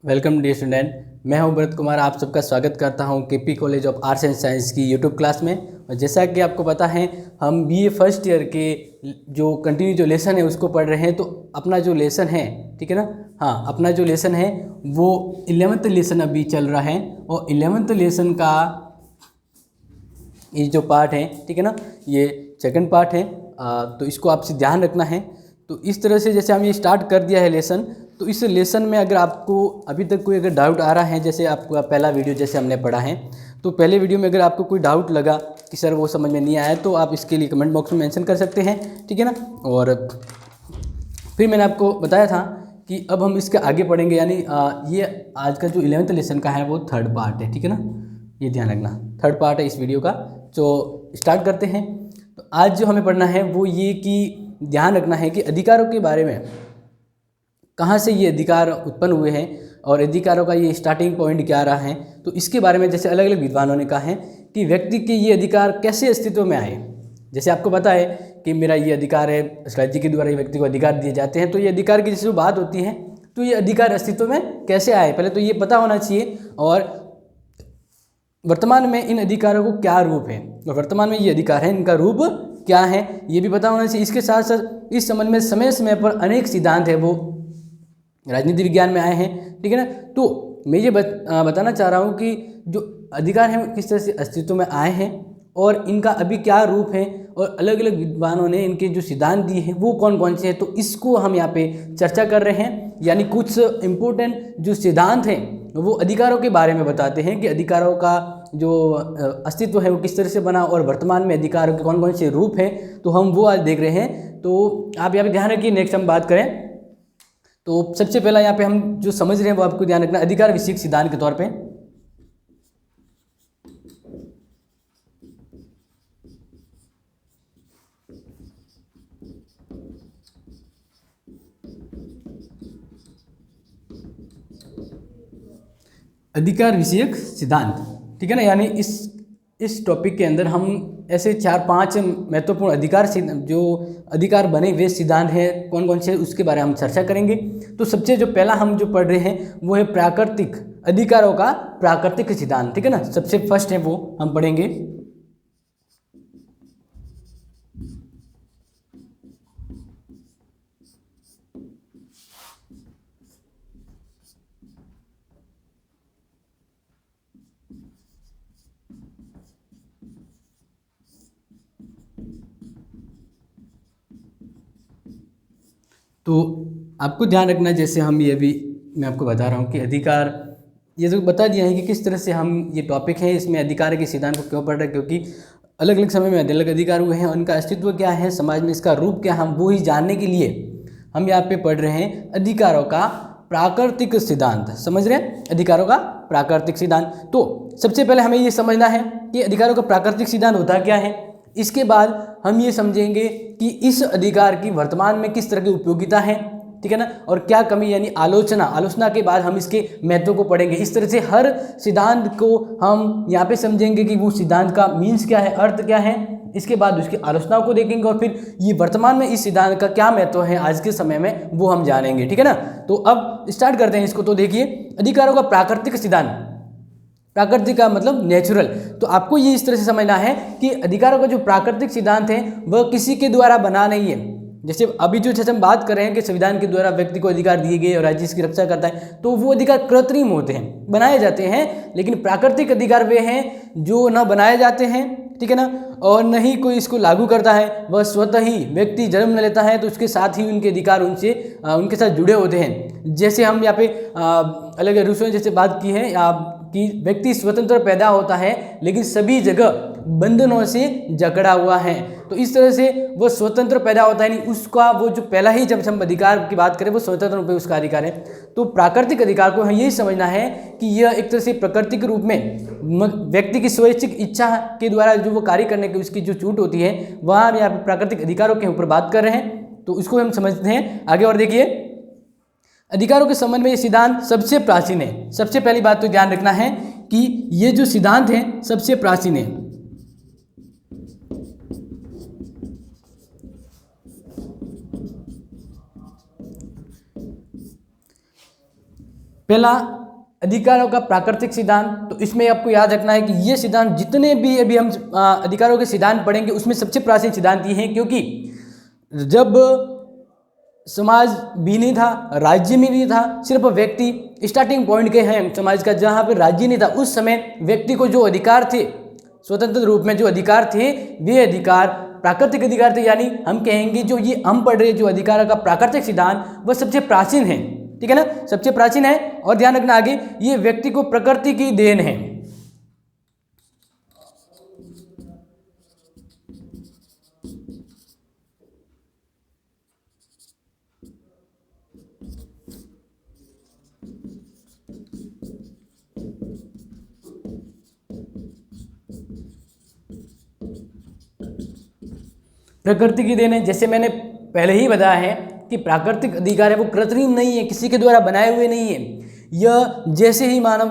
Welcome dear student. मैं हूं भरत कुमार, आप सबका स्वागत करता हूं KP college of arts and science की यूट्यूब क्लास में। और जैसा कि आपको पता है, हम बीए फर्स्ट ईयर के जो कंटिन्यू जो लेसन है उसको पढ़ रहे हैं। तो अपना जो लेसन है, ठीक है ना, हाँ, अपना जो लेसन है वो 11th लेसन अभी चल रहा है। और 11th लेसन का ये जो पार्ट है, ठीक है ना, ये सेकंड पार्ट है। तो इसको आपसे ध्यान रखना है। तो इस तरह से जैसे हम ये स्टार्ट कर दिया है लेसन, तो इस लेसन में अगर आपको अभी तक कोई अगर डाउट आ रहा है, जैसे आपका पहला वीडियो जैसे हमने पढ़ा है, तो पहले वीडियो में अगर आपको कोई डाउट लगा कि सर वो समझ में नहीं आया, तो आप इसके लिए कमेंट बॉक्स में मेंशन कर सकते हैं, ठीक है ना। और फिर मैंने आपको बताया था कि अब हम इसके आगे पढ़ेंगे, यानी ये आज का जो 11th लेसन का है वो थर्ड पार्ट है, ठीक है ना, ये ध्यान रखना, थर्ड पार्ट है इस वीडियो का। तो स्टार्ट करते हैं। तो आज जो हमें पढ़ना है वो ये कि ध्यान रखना है कि अधिकारों के बारे में, कहाँ से ये अधिकार उत्पन्न हुए हैं और अधिकारों का ये स्टार्टिंग पॉइंट क्या रहा है। तो इसके बारे में जैसे अलग अलग विद्वानों ने कहा है कि व्यक्ति के ये अधिकार कैसे अस्तित्व में आए। जैसे आपको पता है कि मेरा ये अधिकार है, राज्य के द्वारा ये व्यक्ति को अधिकार दिए जाते हैं। तो ये अधिकार की जैसे बात होती है, तो ये अधिकार अस्तित्व में कैसे आए, पहले तो ये पता होना चाहिए। और वर्तमान में इन अधिकारों को क्या रूप है, और वर्तमान में ये अधिकार है, इनका रूप क्या है, ये भी पता होना चाहिए। इसके साथ साथ इस संबंध में समय समय पर अनेक सिद्धांत है वो राजनीति विज्ञान में आए हैं, ठीक है ना। तो मैं ये बताना चाह रहा हूँ कि जो अधिकार हैं किस तरह से अस्तित्व में आए हैं और इनका अभी क्या रूप है, और अलग अलग विद्वानों ने इनके जो सिद्धांत दिए हैं वो कौन कौन से हैं। तो इसको हम यहाँ पे चर्चा कर रहे हैं, यानी कुछ इम्पोर्टेंट जो सिद्धांत हैं वो अधिकारों के बारे में बताते हैं कि अधिकारों का जो अस्तित्व है वो किस तरह से बना, और वर्तमान में अधिकारों के कौन कौन से रूप हैं, तो हम वो आज देख रहे हैं। तो आप यहाँ पे ध्यान रखिए, नेक्स्ट हम बात करें। तो सबसे पहला यहाँ पे हम जो समझ रहे हैं वो आपको ध्यान रखना, अधिकार विषयक सिद्धांत के तौर पे। अधिकार विषयक सिद्धांत, ठीक है ना, यानी इस टॉपिक के अंदर हम ऐसे 4-5 महत्वपूर्ण अधिकार जो अधिकार बने हुए सिद्धांत हैं कौन कौन से, उसके बारे में हम चर्चा करेंगे। तो सबसे जो पहला हम जो पढ़ रहे हैं वो है प्राकृतिक अधिकारों का प्राकृतिक सिद्धांत, ठीक है ना, सबसे फर्स्ट है वो हम पढ़ेंगे। तो आपको ध्यान रखना, जैसे हम ये भी मैं आपको बता रहा हूँ कि अधिकार, ये तो बता दिया है कि किस तरह से हम ये टॉपिक है इसमें अधिकार के सिद्धांत को क्यों पढ़ रहे हैं, क्योंकि अलग अलग समय में अलग अलग अधिकार हुए हैं, उनका अस्तित्व क्या है, समाज में इसका रूप क्या है, हम वो ही जानने के लिए हम यहाँ पे पढ़ रहे हैं अधिकारों का प्राकृतिक सिद्धांत। समझ रहे हैं, अधिकारों का प्राकृतिक सिद्धांत। तो सबसे पहले हमें ये समझना है कि अधिकारों का प्राकृतिक सिद्धांत होता क्या है। इसके बाद हम ये समझेंगे कि इस अधिकार की वर्तमान में किस तरह की उपयोगिता है, ठीक है ना, और क्या कमी, यानी आलोचना के बाद हम इसके महत्व को पढ़ेंगे। इस तरह से हर सिद्धांत को हम यहाँ पे समझेंगे कि वो सिद्धांत का मीन्स क्या है, अर्थ क्या है, इसके बाद उसकी आलोचनाओं को देखेंगे, और फिर ये वर्तमान में इस सिद्धांत का क्या महत्व है आज के समय में वो हम जानेंगे, ठीक है ना। तो अब स्टार्ट करते हैं इसको। तो देखिए, अधिकारों का प्राकृतिक सिद्धांत, प्राकृतिक का मतलब नेचुरल। तो आपको ये इस तरह से समझना है कि अधिकारों का जो प्राकृतिक सिद्धांत है वह किसी के द्वारा बना नहीं है। जैसे अभी जो हम बात कर रहे हैं कि संविधान के द्वारा व्यक्ति को अधिकार दिए गए और राज्य इसकी रक्षा करता है, तो वो अधिकार कृत्रिम होते हैं, बनाए जाते हैं। लेकिन प्राकृतिक अधिकार वे हैं जो न बनाए जाते हैं, ठीक है ना, और न ही कोई इसको लागू करता है, वह स्वतः ही व्यक्ति जन्म लेता है तो उसके साथ ही उनके अधिकार उनके साथ जुड़े होते हैं। जैसे हम यहाँ पे अलग रूसों ने जैसे बात की है कि व्यक्ति स्वतंत्र पैदा होता है लेकिन सभी जगह बंधनों से जकड़ा हुआ है। तो इस तरह से वो स्वतंत्र पैदा होता है, नहीं उसका वो जो पहला ही, जब हम अधिकार की बात करें, वो स्वतंत्र रूप में उसका अधिकार है। तो प्राकृतिक अधिकार को हमें यही समझना है कि यह एक तरह से प्राकृतिक रूप में व्यक्ति की स्वैच्छिक इच्छा के द्वारा जो वो कार्य करने की उसकी जो छूट होती है, वहाँ हम यहाँ पर प्राकृतिक अधिकारों के ऊपर बात कर रहे हैं। तो इसको हम समझते हैं आगे। और देखिए, अधिकारों के संबंध में ये सिद्धांत सबसे प्राचीन है। सबसे पहली बात तो ध्यान रखना है कि ये जो सिद्धांत है सबसे प्राचीन है। पहला अधिकारों का प्राकृतिक सिद्धांत। तो इसमें आपको याद रखना है कि ये सिद्धांत जितने भी अभी हम अधिकारों के सिद्धांत पढ़ेंगे उसमें सबसे प्राचीन सिद्धांत ये हैं, क्योंकि जब समाज भी नहीं था, राज्य भी नहीं था, सिर्फ व्यक्ति स्टार्टिंग पॉइंट के हैं समाज का, जहाँ पर राज्य नहीं था, उस समय व्यक्ति को जो अधिकार थे, स्वतंत्र रूप में जो अधिकार थे, वे अधिकार प्राकृतिक अधिकार थे। यानी हम कहेंगे जो ये हम पढ़ रहे जो अधिकार का प्राकृतिक सिद्धांत वह सबसे प्राचीन है, ठीक है ना, सबसे प्राचीन है। और ध्यान रखना आगे, ये व्यक्ति को प्रकृति की देन है। प्रकृति की देन है, जैसे मैंने पहले ही बताया है कि प्राकृतिक अधिकार है वो कृत्रिम नहीं है, किसी के द्वारा बनाए हुए नहीं है। यह जैसे ही मानव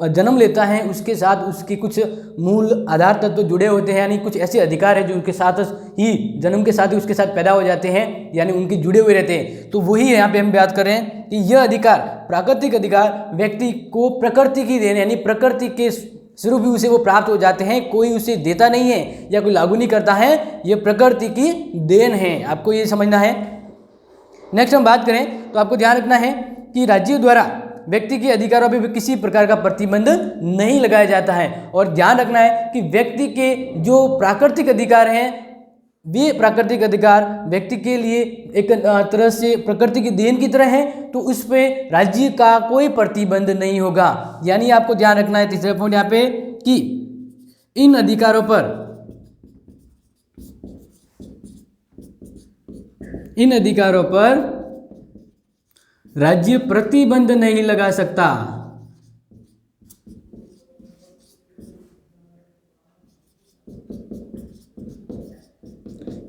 जन्म लेता है उसके साथ उसके कुछ मूल आधार तत्व तो जुड़े होते हैं, यानी कुछ ऐसे अधिकार है जो उनके साथ ही जन्म के साथ ही उसके साथ पैदा हो जाते हैं, यानी उनके जुड़े हुए रहते हैं। तो वही यहाँ पे हम बात कर रहे हैं कि यह अधिकार प्राकृतिक अधिकार व्यक्ति को प्रकृति की देन, यानी प्रकृति के स्वरूप ही उसे वो प्राप्त हो जाते हैं, कोई उसे देता नहीं है या कोई लागू नहीं करता है, ये प्रकृति की देन है। आपको ये समझना है। नेक्स्ट हम बात करें तो आपको ध्यान रखना है कि राज्यों द्वारा व्यक्ति के अधिकारों पर भी किसी प्रकार का प्रतिबंध नहीं लगाया जाता है। और ध्यान रखना है कि व्यक्ति के जो प्राकृतिक अधिकार हैं वे प्राकृतिक अधिकार व्यक्ति के लिए एक तरह से प्रकृति की देन की तरह है, तो उस पर राज्य का कोई प्रतिबंध नहीं होगा। यानी आपको ध्यान रखना है तीसरा पॉइंट यहाँ पे कि इन अधिकारों पर राज्य प्रतिबंध नहीं लगा सकता।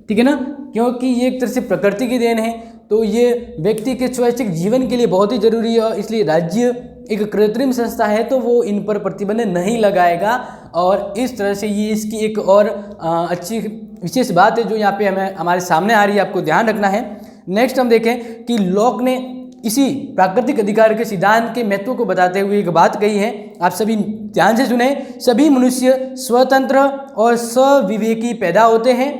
ठीक है ना, क्योंकि ये एक तरह से प्रकृति की देन है, तो ये व्यक्ति के स्वैच्छिक जीवन के लिए बहुत ही जरूरी है। इसलिए राज्य एक कृत्रिम संस्था है तो वो इन पर प्रतिबंध नहीं लगाएगा। और इस तरह से ये इसकी एक और अच्छी विशेष बात है जो यहाँ पे हमें हमारे सामने आ रही है, आपको ध्यान रखना है। नेक्स्ट हम देखें कि लॉक ने इसी प्राकृतिक अधिकार के सिद्धांत के महत्व को बताते हुए एक बात कही है, आप सभी ध्यान से सुने। सभी मनुष्य स्वतंत्र और स्विवेकी पैदा होते हैं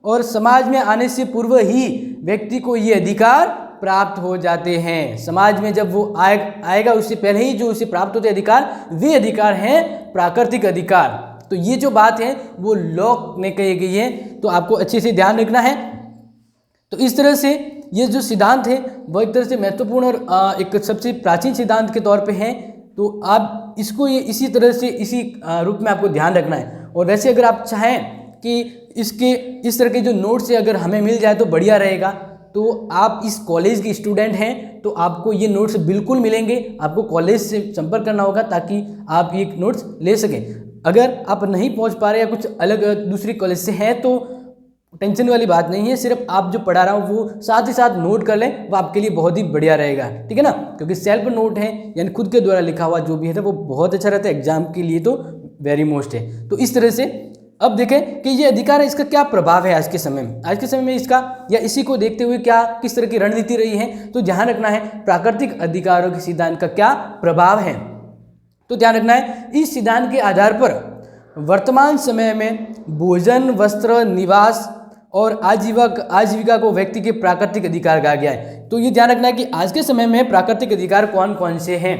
और समाज में आने से पूर्व ही व्यक्ति को ये अधिकार प्राप्त हो जाते हैं। समाज में जब वो आएगा उससे पहले ही जो उसे प्राप्त होते अधिकार, वे अधिकार हैं प्राकृतिक अधिकार। तो ये जो बात है वो लॉक ने कही गई है, तो आपको अच्छे से ध्यान रखना है। तो इस तरह से ये जो सिद्धांत है वो एक तरह से महत्वपूर्ण और एक सबसे प्राचीन सिद्धांत के तौर पे है। तो आप इसको ये इसी तरह से इसी रूप में आपको ध्यान रखना है। और वैसे अगर आप चाहें कि इसके इस तरह के जो नोट्स अगर हमें मिल जाए तो बढ़िया रहेगा। तो आप इस कॉलेज के स्टूडेंट हैं तो आपको ये नोट्स बिल्कुल मिलेंगे। आपको कॉलेज से संपर्क करना होगा ताकि आप ये नोट्स ले सकें। अगर आप नहीं पहुंच पा रहे या कुछ अलग दूसरी कॉलेज से हैं तो टेंशन वाली बात नहीं है, सिर्फ आप जो पढ़ा रहा हूँ वो साथ ही साथ नोट कर लें, वो आपके लिए बहुत ही बढ़िया रहेगा। ठीक है ना, क्योंकि सेल्फ नोट है यानी खुद के द्वारा लिखा हुआ जो भी है वो बहुत अच्छा रहता है, एग्जाम के लिए तो वेरी मोस्ट है। तो इस तरह से अब देखें कि ये अधिकार है, इसका क्या प्रभाव है आज के समय में। आज के समय में इसका या इसी को देखते हुए क्या किस तरह की रणनीति रही है, तो ध्यान रखना है प्राकृतिक अधिकारों के सिद्धांत का क्या प्रभाव है। तो ध्यान रखना है इस सिद्धांत के आधार पर वर्तमान समय में भोजन, वस्त्र, निवास और आजीविका को व्यक्ति के प्राकृतिक अधिकार कहा गया है। तो ये ध्यान रखना है कि आज के समय में प्राकृतिक अधिकार कौन कौन से हैं,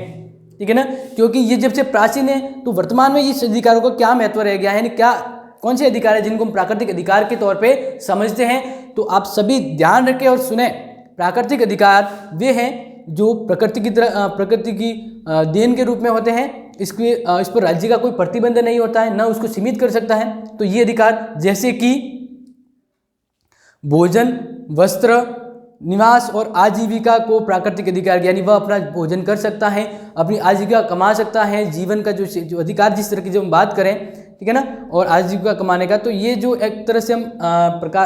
ठीक है ना, क्योंकि ये जब से प्राचीन है तो वर्तमान में इस अधिकारों का क्या महत्व रह गया है, यानी क्या कौन से अधिकार है जिनको हम प्राकृतिक अधिकार के तौर पे समझते हैं। तो आप सभी ध्यान रखें और सुने। प्राकृतिक अधिकार वे हैं जो प्रकृति की देन के रूप में होते हैं। इस पर राज्य का कोई प्रतिबंध नहीं होता है, ना उसको सीमित कर सकता है। तो ये अधिकार जैसे कि भोजन, वस्त्र, निवास और आजीविका को प्राकृतिक अधिकार, यानी वह अपना भोजन कर सकता है, अपनी आजीविका कमा सकता है, जीवन का जो अधिकार जिस तरह की जो हम बात करें, ठीक है ना, और आजीविका कमाने का। तो ये जो एक तरह से हम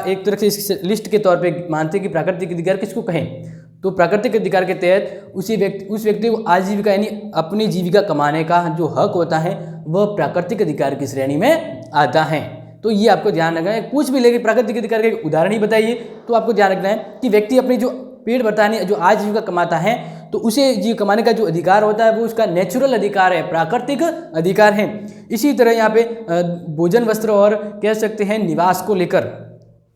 एक तरह से इस लिस्ट के तौर पे मानते हैं कि प्राकृतिक अधिकार किसको कहें। तो प्राकृतिक अधिकार के तहत उस व्यक्ति को आजीविका यानी अपनी जीविका कमाने का जो हक होता है वह प्राकृतिक अधिकार की श्रेणी में आता है। तो ये आपको ध्यान रखना है। कुछ भी लेके प्राकृतिक अधिकार के उदाहरण ही बताइए तो आपको ध्यान रखना है कि व्यक्ति अपनी जो पेट भरता है जो आजीविका कमाता है तो उसे जीव कमाने का जो अधिकार होता है वो उसका नेचुरल अधिकार है, प्राकृतिक अधिकार है। इसी तरह यहाँ पे भोजन, वस्त्र और कह सकते हैं निवास को लेकर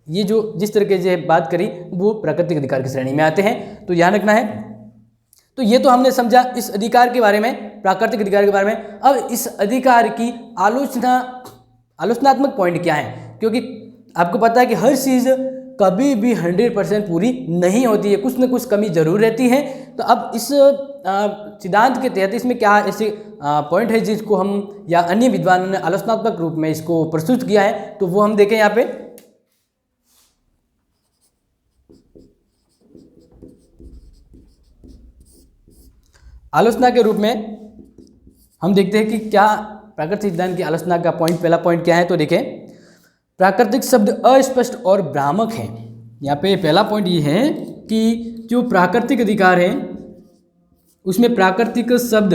ये जो जिस तरीके से बात करी वो प्राकृतिक अधिकार की श्रेणी में आते हैं, तो ध्यान रखना है। तो ये तो हमने समझा इस अधिकार के बारे में, प्राकृतिक अधिकार के बारे में। अब इस अधिकार की आलोचनात्मक पॉइंट क्या है, क्योंकि आपको पता है कि हर चीज़ कभी भी 100% पूरी नहीं होती है, कुछ न कुछ कमी जरूर रहती है। तो अब इस सिद्धांत के तहत इसमें क्या ऐसे पॉइंट है जिसको हम या अन्य विद्वानों ने आलोचनात्मक रूप में इसको प्रस्तुत किया है, तो वो हम देखें यहाँ पे। आलोचना के रूप में हम देखते हैं कि क्या प्राकृतिक सिद्धांत की आलोचना का पहला पॉइंट क्या है। तो देखें, प्राकृतिक शब्द अस्पष्ट और भ्रामक है। यहाँ पे पहला पॉइंट ये है कि जो प्राकृतिक अधिकार है उसमें प्राकृतिक शब्द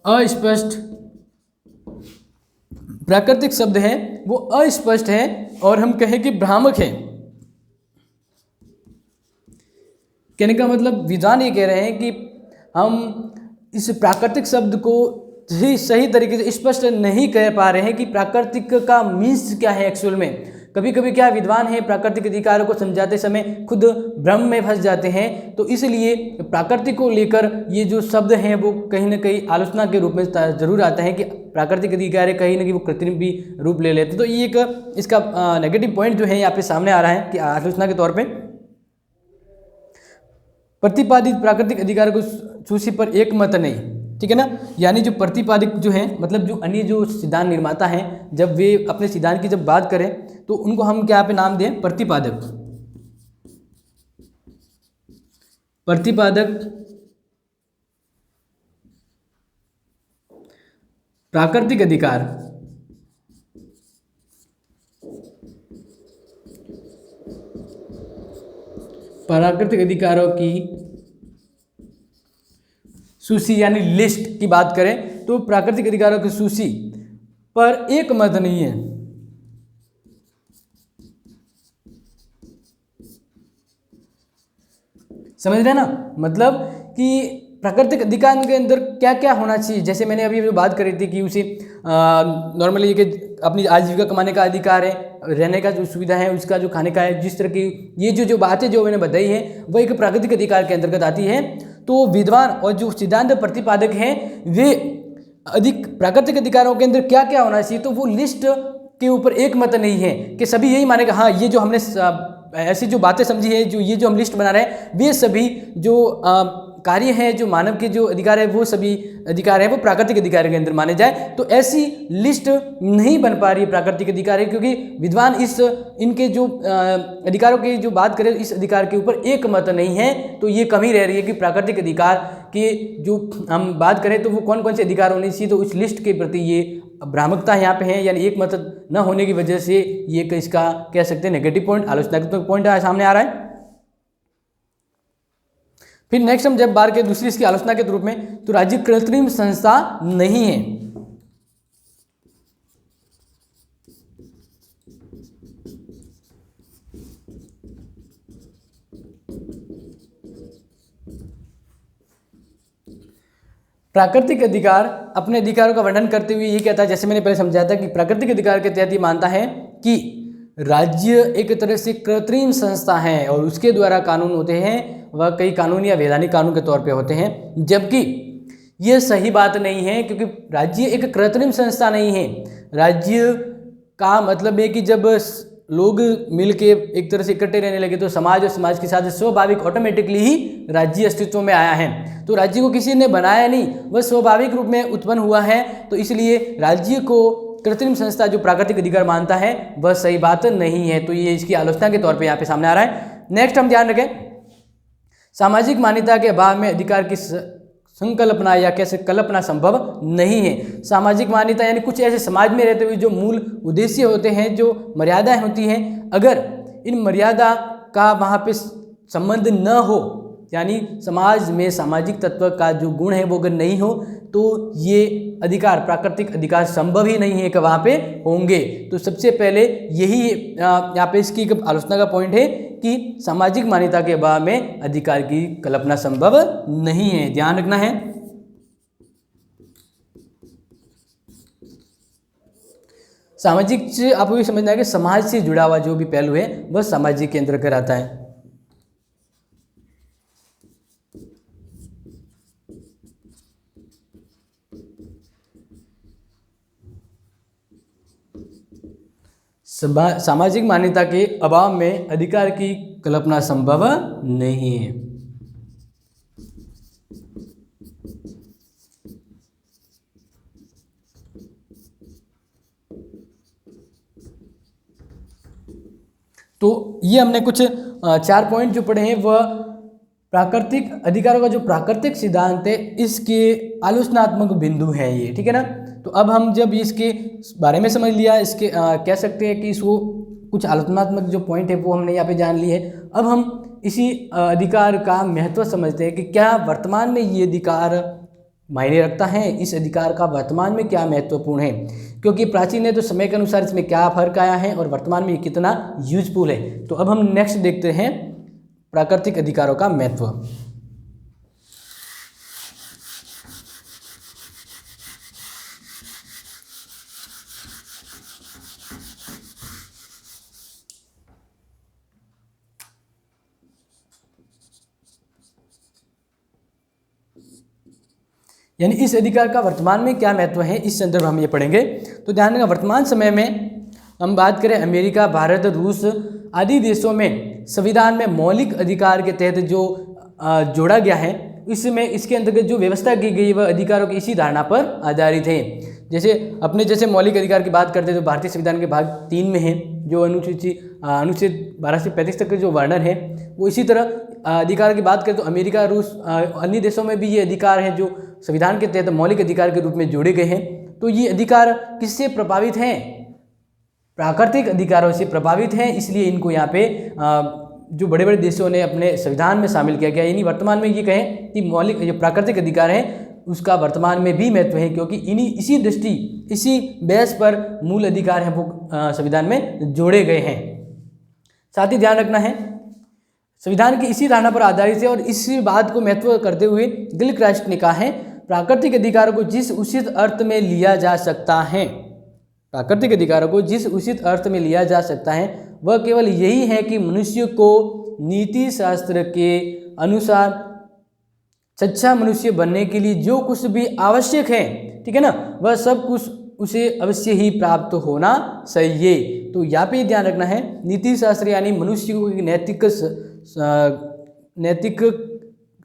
अस्पष्ट, प्राकृतिक शब्द है वो अस्पष्ट है और हम कहें कि भ्रामक है। कहने का मतलब विद्वान ये कह रहे हैं कि हम इस प्राकृतिक शब्द को सही तरीके से स्पष्ट नहीं कह पा रहे हैं कि प्राकृतिक का मीन्स क्या है एक्चुअल में। कभी कभी क्या विद्वान है प्राकृतिक अधिकारों को समझाते समय खुद भ्रम में फंस जाते हैं, तो इसलिए प्राकृतिक को लेकर ये जो शब्द हैं वो कहीं ना कहीं आलोचना के रूप में जरूर आता है कि प्राकृतिक अधिकार कहीं ना कहीं वो कृत्रिम भी रूप ले लेते हैं। तो ये एक इसका नेगेटिव पॉइंट जो है यहाँ पे सामने आ रहा है कि आलोचना के तौर पर प्रतिपादित प्राकृतिक अधिकार को सूची पर एक मत नहीं, ठीक है ना। यानी जो प्रतिपादित जो है मतलब जो अन्य जो सिद्धांत निर्माता हैं जब वे अपने सिद्धांत की जब बात करें तो उनको हम क्या पे नाम दें, प्रतिपादक। प्रतिपादक प्राकृतिक अधिकार प्राकृतिक अधिकारों की सूची यानी लिस्ट की बात करें तो प्राकृतिक अधिकारों की सूची पर एक मत नहीं है। समझ रहे ना, मतलब कि प्राकृतिक अधिकार के अंदर क्या क्या होना चाहिए। जैसे मैंने अभी जो बात करी थी कि उसे नॉर्मली कि अपनी आजीविका कमाने का अधिकार है, रहने का जो सुविधा है, उसका जो खाने का है, जिस तरह की ये जो बातें जो मैंने बताई है वो एक प्राकृतिक अधिकार के अंतर्गत आती है। तो विद्वान और जो सिद्धांत प्रतिपादक हैं वे प्राकृतिक अधिकारों के अंदर क्या क्या होना चाहिए, तो वो लिस्ट के ऊपर एक मत नहीं है कि सभी यही मानेगा हाँ ये जो हमने ऐसी जो बातें समझी है, जो ये जो हम लिस्ट बना रहे हैं वे सभी जो कार्य है, जो मानव के जो अधिकार है वो सभी अधिकार है वो प्राकृतिक अधिकार के अंदर माने जाए। तो ऐसी लिस्ट नहीं बन पा रही है प्राकृतिक अधिकार है, क्योंकि विद्वान इनके जो अधिकारों की जो बात करें इस अधिकार के ऊपर एक मत नहीं है। तो ये कमी रह रही है कि प्राकृतिक अधिकार की जो हम बात करें तो वो कौन कौन से अधिकार होने चाहिए, तो उस लिस्ट के प्रति ये भ्रामकता यहाँ पे है, यानी एक मत न होने की वजह से ये इसका कह सकते हैं नेगेटिव पॉइंट, आलोचनात्मक पॉइंट सामने आ रहा है। फिर नेक्स्ट हम जब बात करें दूसरी इसकी आलोचना के रूप में, तो राज्य कृत्रिम संस्था नहीं है। प्राकृतिक अधिकार अपने अधिकारों का वर्णन करते हुए ये कहता है, जैसे मैंने पहले समझाया था कि प्राकृतिक अधिकार के तहत ये मानता है कि राज्य एक तरह से कृत्रिम संस्था है और उसके द्वारा कानून होते हैं वह कई कानूनी या वैधानिक कानून के तौर पे होते हैं, जबकि ये सही बात नहीं है, क्योंकि राज्य एक कृत्रिम संस्था नहीं है। राज्य का मतलब है कि जब लोग मिलके एक तरह से इकट्ठे रहने लगे तो समाज और समाज के साथ स्वाभाविक ऑटोमेटिकली ही राज्य अस्तित्व में आया है। तो राज्य को किसी ने बनाया नहीं, वह स्वाभाविक रूप में उत्पन्न हुआ है। तो इसलिए राज्य को कृत्रिम संस्था जो प्राकृतिक अधिकार मानता है वह सही बात नहीं है। तो ये इसकी आलोचना के तौर पे यहाँ पे सामने आ रहा है। नेक्स्ट हम ध्यान रखें, सामाजिक मान्यता के अभाव में अधिकार की संकल्पना या कैसे कल्पना संभव नहीं है। सामाजिक मान्यता यानी कुछ ऐसे समाज में रहते हुए जो मूल उद्देश्य होते हैं, जो मर्यादाएं होती हैं, अगर इन मर्यादा का वहाँ पे संबंध न हो यानी समाज में सामाजिक तत्व का जो गुण है वो अगर नहीं हो तो ये अधिकार, प्राकृतिक अधिकार संभव ही नहीं है कि वहाँ पे होंगे। तो सबसे पहले यही यहाँ पे इसकी एक आलोचना का पॉइंट है कि सामाजिक मान्यता के अभाव में अधिकार की कल्पना संभव नहीं है, ध्यान रखना है। सामाजिक से आपको ये समझना है कि समाज से जुड़ा हुआ जो भी पहलू है वह सामाजिक के अंतर्गत आता है। सामाजिक मान्यता के अभाव में अधिकार की कल्पना संभव नहीं है। तो ये हमने कुछ 4 पॉइंट जो पढ़े हैं वह प्राकृतिक अधिकारों का जो प्राकृतिक सिद्धांत है इसके आलोचनात्मक बिंदु है ये, ठीक है ना। तो अब हम जब इसके बारे में समझ लिया, इसके कह सकते हैं कि इसको कुछ आलोचनात्मक जो पॉइंट है वो हमने यहाँ पे जान लिए है। अब हम इसी अधिकार का महत्व समझते हैं कि क्या वर्तमान में ये अधिकार मायने रखता है, इस अधिकार का वर्तमान में क्या महत्वपूर्ण है, क्योंकि प्राचीन है तो समय के अनुसार इसमें क्या फर्क आया है और वर्तमान में ये कितना यूजफुल है। तो अब हम नेक्स्ट देखते हैं प्राकृतिक अधिकारों का महत्व। यानी इस अधिकार का वर्तमान में क्या महत्व है, इस संदर्भ हम ये पढ़ेंगे। तो ध्यान रखना, वर्तमान समय में हम बात करें अमेरिका, भारत, रूस आदि देशों में संविधान में मौलिक अधिकार के तहत जो जोड़ा गया है, इसमें इसके अंतर्गत जो व्यवस्था की गई वह अधिकारों की इसी धारणा पर आधारित है। जैसे मौलिक अधिकार की बात करते हैं तो भारतीय संविधान के भाग 3 में है जो अनुच्छेद 12 से 35 तक के जो वर्णन है वो इसी तरह अधिकार की बात करें तो अमेरिका, रूस अन्य देशों में भी ये अधिकार हैं जो संविधान के तहत मौलिक अधिकार के रूप में जोड़े गए हैं। तो ये अधिकार किससे प्रभावित हैं? प्राकृतिक अधिकारों से प्रभावित हैं, इसलिए इनको यहाँ पे जो बड़े बड़े देशों ने अपने संविधान में शामिल किया गया। यानी वर्तमान में ये कहें कि मौलिक जो प्राकृतिक अधिकार हैं उसका वर्तमान में भी महत्व है, क्योंकि इसी बेस पर मूल अधिकार हैं वो संविधान में जोड़े गए हैं। साथ ही ध्यान रखना है संविधान की इसी धारणा पर आधारित है और इसी बात को महत्व करते हुए गिलक्रास्ट राष्ट्र ने कहा है प्राकृतिक अधिकारों को जिस उचित अर्थ में लिया जा सकता है, प्राकृतिक अधिकारों को जिस उचित अर्थ में लिया जा सकता है वह केवल यही है कि मनुष्य को नीति शास्त्र के अनुसार सच्चा मनुष्य बनने के लिए जो कुछ भी आवश्यक है, ठीक है ना, वह सब कुछ उसे अवश्य ही प्राप्त होना चाहिए। तो यहाँ पे ध्यान रखना है नीति शास्त्र यानी मनुष्य को नैतिक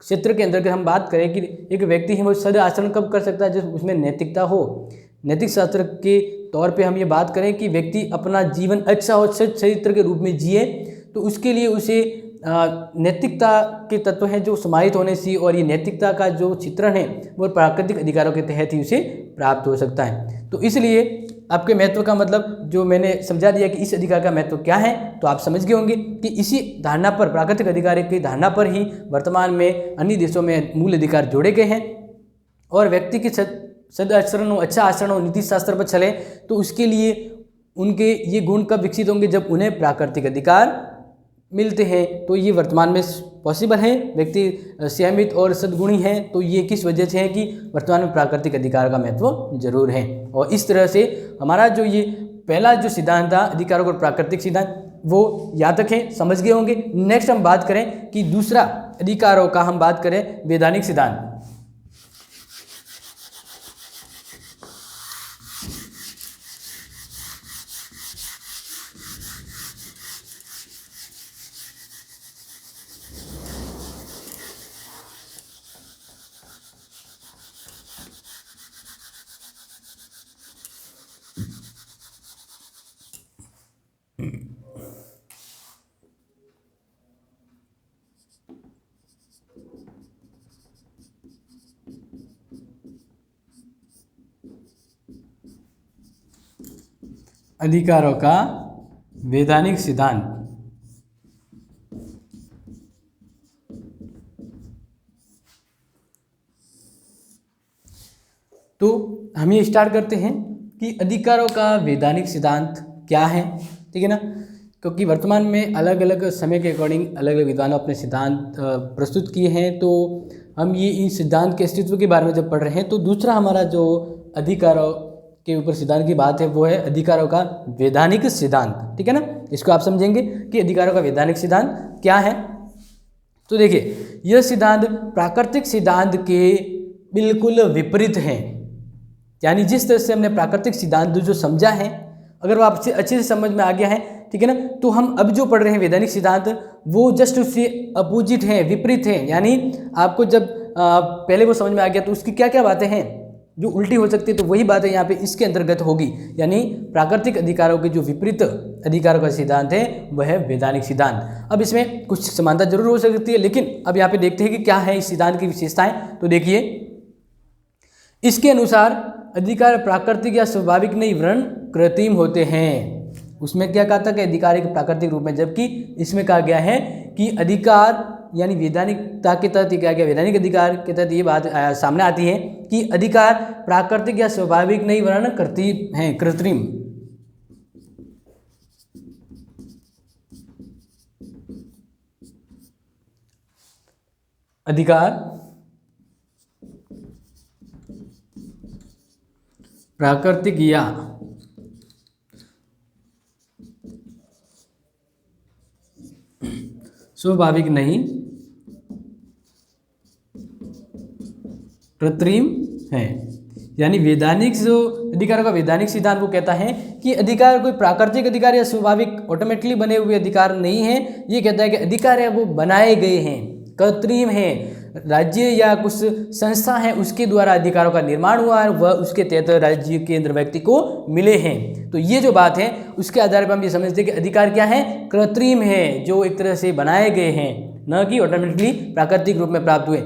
क्षेत्र के अंदर हम बात करें कि एक व्यक्ति है वो सद आचरण कब कर सकता है जब उसमें नैतिकता हो। नैतिक शास्त्र के तौर पे हम ये बात करें कि व्यक्ति अपना जीवन अच्छा और सच्चे चरित्र के रूप में जिए तो उसके लिए उसे नैतिकता के तत्व हैं जो समाहित होने से, और ये नैतिकता का जो चित्रण है वो प्राकृतिक अधिकारों के तहत ही उसे प्राप्त हो सकता है। तो इसलिए आपके महत्व का मतलब जो मैंने समझा दिया कि इस अधिकार का महत्व क्या है, तो आप समझ गए होंगे कि इसी धारणा पर, प्राकृतिक अधिकार की धारणा पर ही वर्तमान में अन्य देशों में मूल अधिकार जोड़े गए हैं। और व्यक्ति के सदाचरण हो, अच्छा आचरण हो, नीति शास्त्र पर चले तो उसके लिए उनके ये गुण कब विकसित होंगे जब उन्हें प्राकृतिक अधिकार मिलते हैं। तो ये वर्तमान में पॉसिबल है, व्यक्ति संयमित और सद्गुणी है, तो ये किस वजह से है कि वर्तमान में प्राकृतिक अधिकार का महत्व जरूर है। और इस तरह से हमारा जो ये पहला जो सिद्धांत था अधिकारों का प्राकृतिक सिद्धांत वो याद रखें, समझ गए होंगे। नेक्स्ट हम बात करें कि दूसरा अधिकारों का हम बात करें वैधानिक सिद्धांत। अधिकारों का वैधानिक सिद्धांत। तो हम ये स्टार्ट करते हैं कि अधिकारों का वैधानिक सिद्धांत क्या है, ठीक है ना। क्योंकि वर्तमान में अलग अलग समय के अकॉर्डिंग अलग अलग विद्वानों अपने सिद्धांत प्रस्तुत किए हैं, तो हम ये इस सिद्धांत के अस्तित्व के बारे में जब पढ़ रहे हैं, तो दूसरा हमारा जो अधिकारों के ऊपर सिद्धांत की बात है वो है अधिकारों का वैधानिक सिद्धांत, ठीक है ना। इसको आप समझेंगे कि अधिकारों का वैधानिक सिद्धांत क्या है। तो देखिए, यह सिद्धांत प्राकृतिक सिद्धांत के बिल्कुल विपरीत है। यानी जिस तरह से हमने प्राकृतिक सिद्धांत जो समझा है, अगर वो आपसे अच्छे से समझ में आ गया है, ठीक है ना, तो हम अब जो पढ़ रहे हैं वैधानिक सिद्धांत वो जस्ट उससे अपोजिट है, विपरीत है। यानी आपको जब पहले वो समझ में आ गया तो उसकी क्या क्या बातें हैं जो उल्टी हो सकती है, तो वही बातें यहाँ पे इसके अंतर्गत होगी। यानी प्राकृतिक अधिकारों के जो विपरीत अधिकारों का सिद्धांत है वह है वैधानिक सिद्धांत। अब इसमें कुछ समानता जरूर हो सकती है, लेकिन अब यहाँ पे देखते हैं कि क्या है इस सिद्धांत की विशेषताएं। तो देखिए, इसके अनुसार अधिकार प्राकृतिक या स्वाभाविक नहीं वरन कृत्रिम होते हैं। उसमें क्या कहा था कि अधिकार एक प्राकृतिक रूप में, जबकि इसमें कहा गया है कि अधिकार यानी वैधानिकता के तहत क्या गया, वैधानिक अधिकार के तहत ये बात सामने आती है कि अधिकार प्राकृतिक या स्वाभाविक नहीं वरन कृत्रिम है, कृत्रिम। अधिकार प्राकृतिक या स्वाभाविक नहीं कृत्रिम है। यानी वैधानिक जो अधिकारों का वैधानिक सिद्धांत वो कहता है कि अधिकार कोई प्राकृतिक अधिकार या स्वाभाविक ऑटोमेटिकली बने हुए अधिकार नहीं है। ये कहता है कि अधिकार है वो बनाए गए हैं, कृत्रिम है, राज्य या कुछ संस्था है उसके द्वारा अधिकारों का निर्माण हुआ है, वह उसके तहत राज्य केंद्र व्यक्ति को मिले हैं। तो ये जो बात है उसके आधार पर हम ये समझते हैं कि अधिकार क्या है, कृत्रिम है, जो एक तरह से बनाए गए हैं, न कि ऑटोमेटिकली प्राकृतिक रूप में प्राप्त हुए।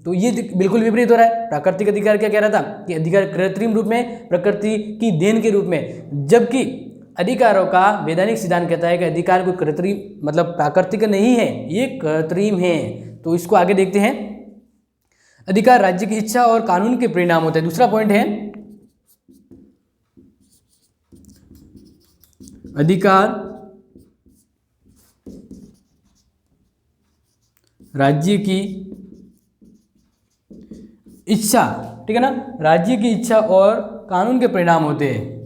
तो ये बिल्कुल विपरीत हो रहा है। प्राकृतिक अधिकार क्या कह रहा था कि अधिकार कृत्रिम रूप में, प्रकृति की देन के रूप में, जबकि अधिकारों का वैधानिक सिद्धांत कहता है कि अधिकार कोई कृत्रिम मतलब प्राकृतिक नहीं है, ये कृत्रिम है। तो इसको आगे देखते हैं। अधिकार राज्य की इच्छा और कानून के परिणाम होते हैं। दूसरा पॉइंट है अधिकार राज्य की इच्छा, ठीक है ना, राज्य की इच्छा और कानून के परिणाम होते हैं।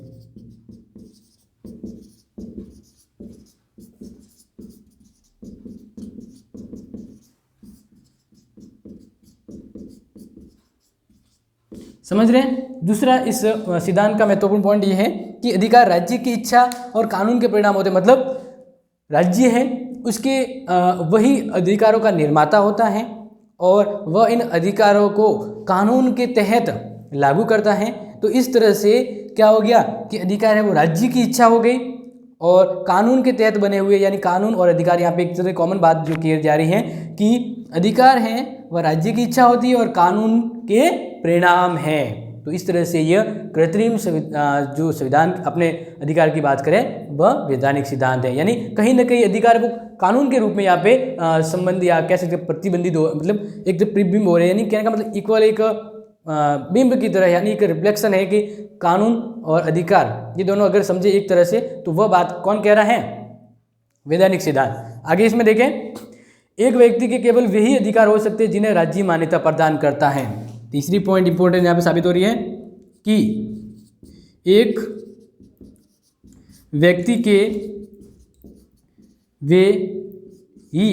समझ रहे हैं। दूसरा इस सिद्धांत का महत्वपूर्ण पॉइंट ये है कि अधिकार राज्य की इच्छा और कानून के परिणाम होते हैं। मतलब राज्य है उसके वही अधिकारों का निर्माता होता है और वह इन अधिकारों को कानून के तहत लागू करता है। तो इस तरह से क्या हो गया कि अधिकार है वो राज्य की इच्छा हो गई और कानून के तहत बने हुए, यानी कानून और अधिकार, यहाँ पे एक तरह कॉमन बात जो की जा रही है कि अधिकार है वह राज्य की इच्छा होती है और कानून के परिणाम है। तो इस तरह से यह कृत्रिम जो संविधान अपने अधिकार की बात करें वह वैधानिक सिद्धांत है। यानी कहीं ना कहीं अधिकार को कानून के रूप में यहाँ पे संबंधी या कह सकते प्रतिबंधित हो, मतलब एक प्रतिबिंब हो रहे हैं। यानी कहने का मतलब इक्वल एक बिंब की तरह, यानी एक रिफ्लेक्शन है कि कानून और अधिकार ये दोनों अगर समझे एक तरह से, तो वह बात कौन कह रहा है, वैधानिक सिद्धांत। आगे इसमें देखें, एक व्यक्ति के केवल वही अधिकार हो सकते हैं जिन्हें राज्य मान्यता प्रदान करता है। तीसरी पॉइंट इंपॉर्टेंट यहाँ पे साबित हो रही है कि एक व्यक्ति के वे ही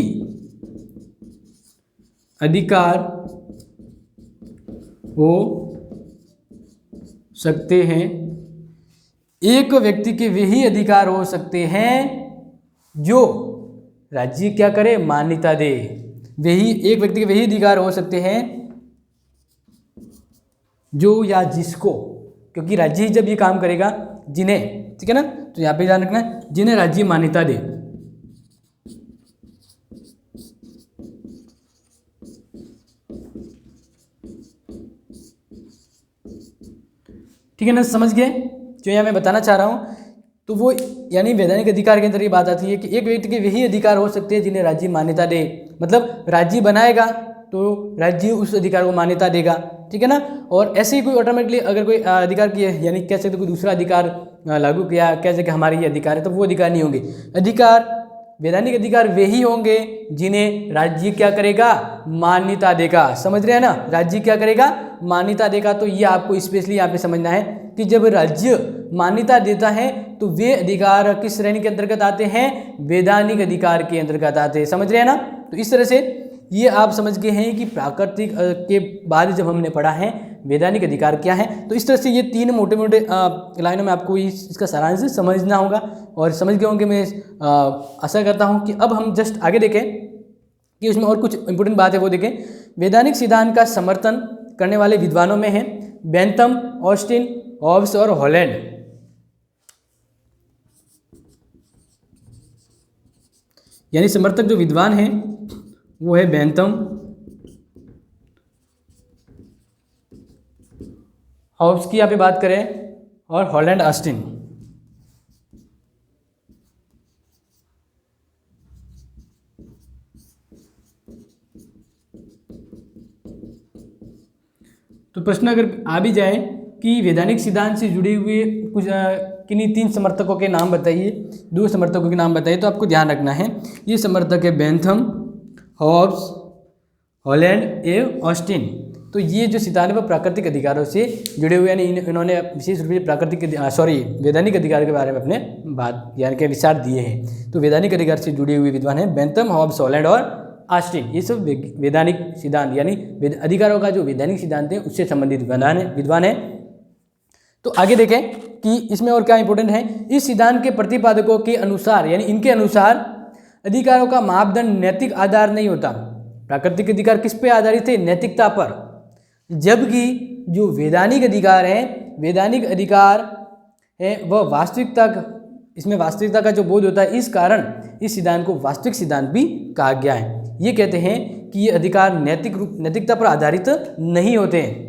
अधिकार हो सकते हैं, एक व्यक्ति के वे ही अधिकार हो सकते हैं जो राज्य क्या करे, मान्यता दे। वही एक व्यक्ति के वही अधिकार हो सकते हैं जो या जिसको, क्योंकि राज्य ही जब ये काम करेगा जिन्हें, ठीक है ना, तो यहाँ पे ध्यान रखना है जिन्हें राज्य मान्यता दे। ठीक है ना, समझ गए जो यहाँ मैं बताना चाह रहा हूँ। तो वो यानी वैधानिक अधिकार के अंदर ये बात आती है कि एक व्यक्ति के वही अधिकार हो सकते हैं जिन्हें राज्य मान्यता दे। मतलब राज्य बनाएगा तो राज्य उस अधिकार को मान्यता देगा, ठीक है ना। और ऐसे ही कोई ऑटोमेटिकली अगर कोई अधिकार किया, यानी कह सकते कोई दूसरा अधिकार लागू किया, कह सकते हमारे ये अधिकार है, तो वो अधिकार नहीं होंगे। अधिकार, वैधानिक अधिकार वे ही होंगे जिन्हें राज्य क्या करेगा, मान्यता देगा। समझ रहे हैं ना, राज्य क्या करेगा, मान्यता देगा। तो ये आपको स्पेशली यहाँ पे समझना है कि जब राज्य मान्यता देता है तो वे अधिकार किस श्रेणी के अंतर्गत आते हैं, वैधानिक अधिकार के अंतर्गत आते हैं। समझ रहे हैं ना। तो इस तरह से ये आप समझ गए हैं कि प्राकृतिक के बाद जब हमने पढ़ा है वैधानिक अधिकार क्या है, तो इस तरह से ये तीन मोटे मोटे लाइनों में आपको इसका सारांश समझना होगा और समझ गए होंगे। मैं आशा करता हूँ कि अब हम जस्ट आगे देखें कि उसमें और कुछ इंपॉर्टेंट बात है वो देखें। वैधानिक सिद्धांत का समर्थन करने वाले विद्वानों में हैं बेंथम, ऑस्टिन, हॉब्स और हॉलैंड। यानी समर्थक जो विद्वान हैं वो है बेंथम, हॉब्स की यहाँ पे बात करें, और हॉलैंड, ऑस्टिन। तो प्रश्न अगर आ भी जाए कि वैधानिक सिद्धांत से जुड़े हुए कुछ किन्हीं तीन समर्थकों के नाम बताइए, दो समर्थकों के नाम बताइए, तो आपको ध्यान रखना है ये समर्थक है बेंथम, हॉब्स, हॉलैंड एवं ऑस्टिन। तो ये जो सिद्धांत है वो प्राकृतिक अधिकारों से जुड़े हुए, यानी इन्होंने विशेष रूप से प्राकृतिक वैधानिक अधिकार के बारे में अपने बात यानी के विचार दिए हैं। तो वैधानिक अधिकार से जुड़े हुए विद्वान हैं बेंथम, हॉब्स, हॉलैंड और ऑस्टिन। ये सब वैधानिक सिद्धांत यानी अधिकारों का जो वैधानिक सिद्धांत है उससे संबंधित विद्वान है। तो आगे देखें कि इसमें और क्या इंपॉर्टेंट है। इस सिद्धांत के प्रतिपादकों के अनुसार, यानी इनके अनुसार, अधिकारों का मापदंड नैतिक आधार नहीं होता। प्राकृतिक अधिकार किस पे आधारित है, नैतिकता पर, जबकि जो वैधानिक अधिकार है, वैधानिक अधिकार है वह वास्तविकता, इसमें वास्तविकता का जो बोध होता है, इस कारण इस सिद्धांत को वास्तविक सिद्धांत भी कहा गया है। ये कहते हैं कि ये अधिकार नैतिकता पर आधारित नहीं होते हैं।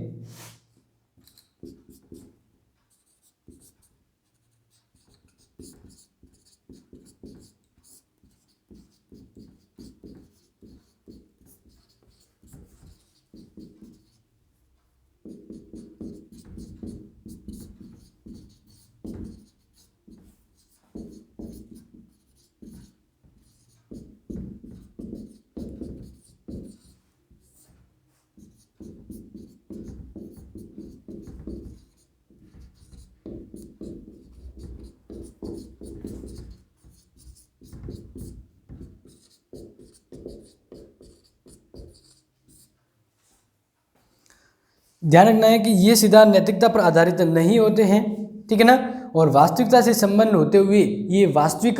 ध्यान रखना है कि ये सिद्धांत नैतिकता पर आधारित नहीं होते हैं, ठीक है ना, और वास्तविकता से संबंध होते हुए ये वास्तविक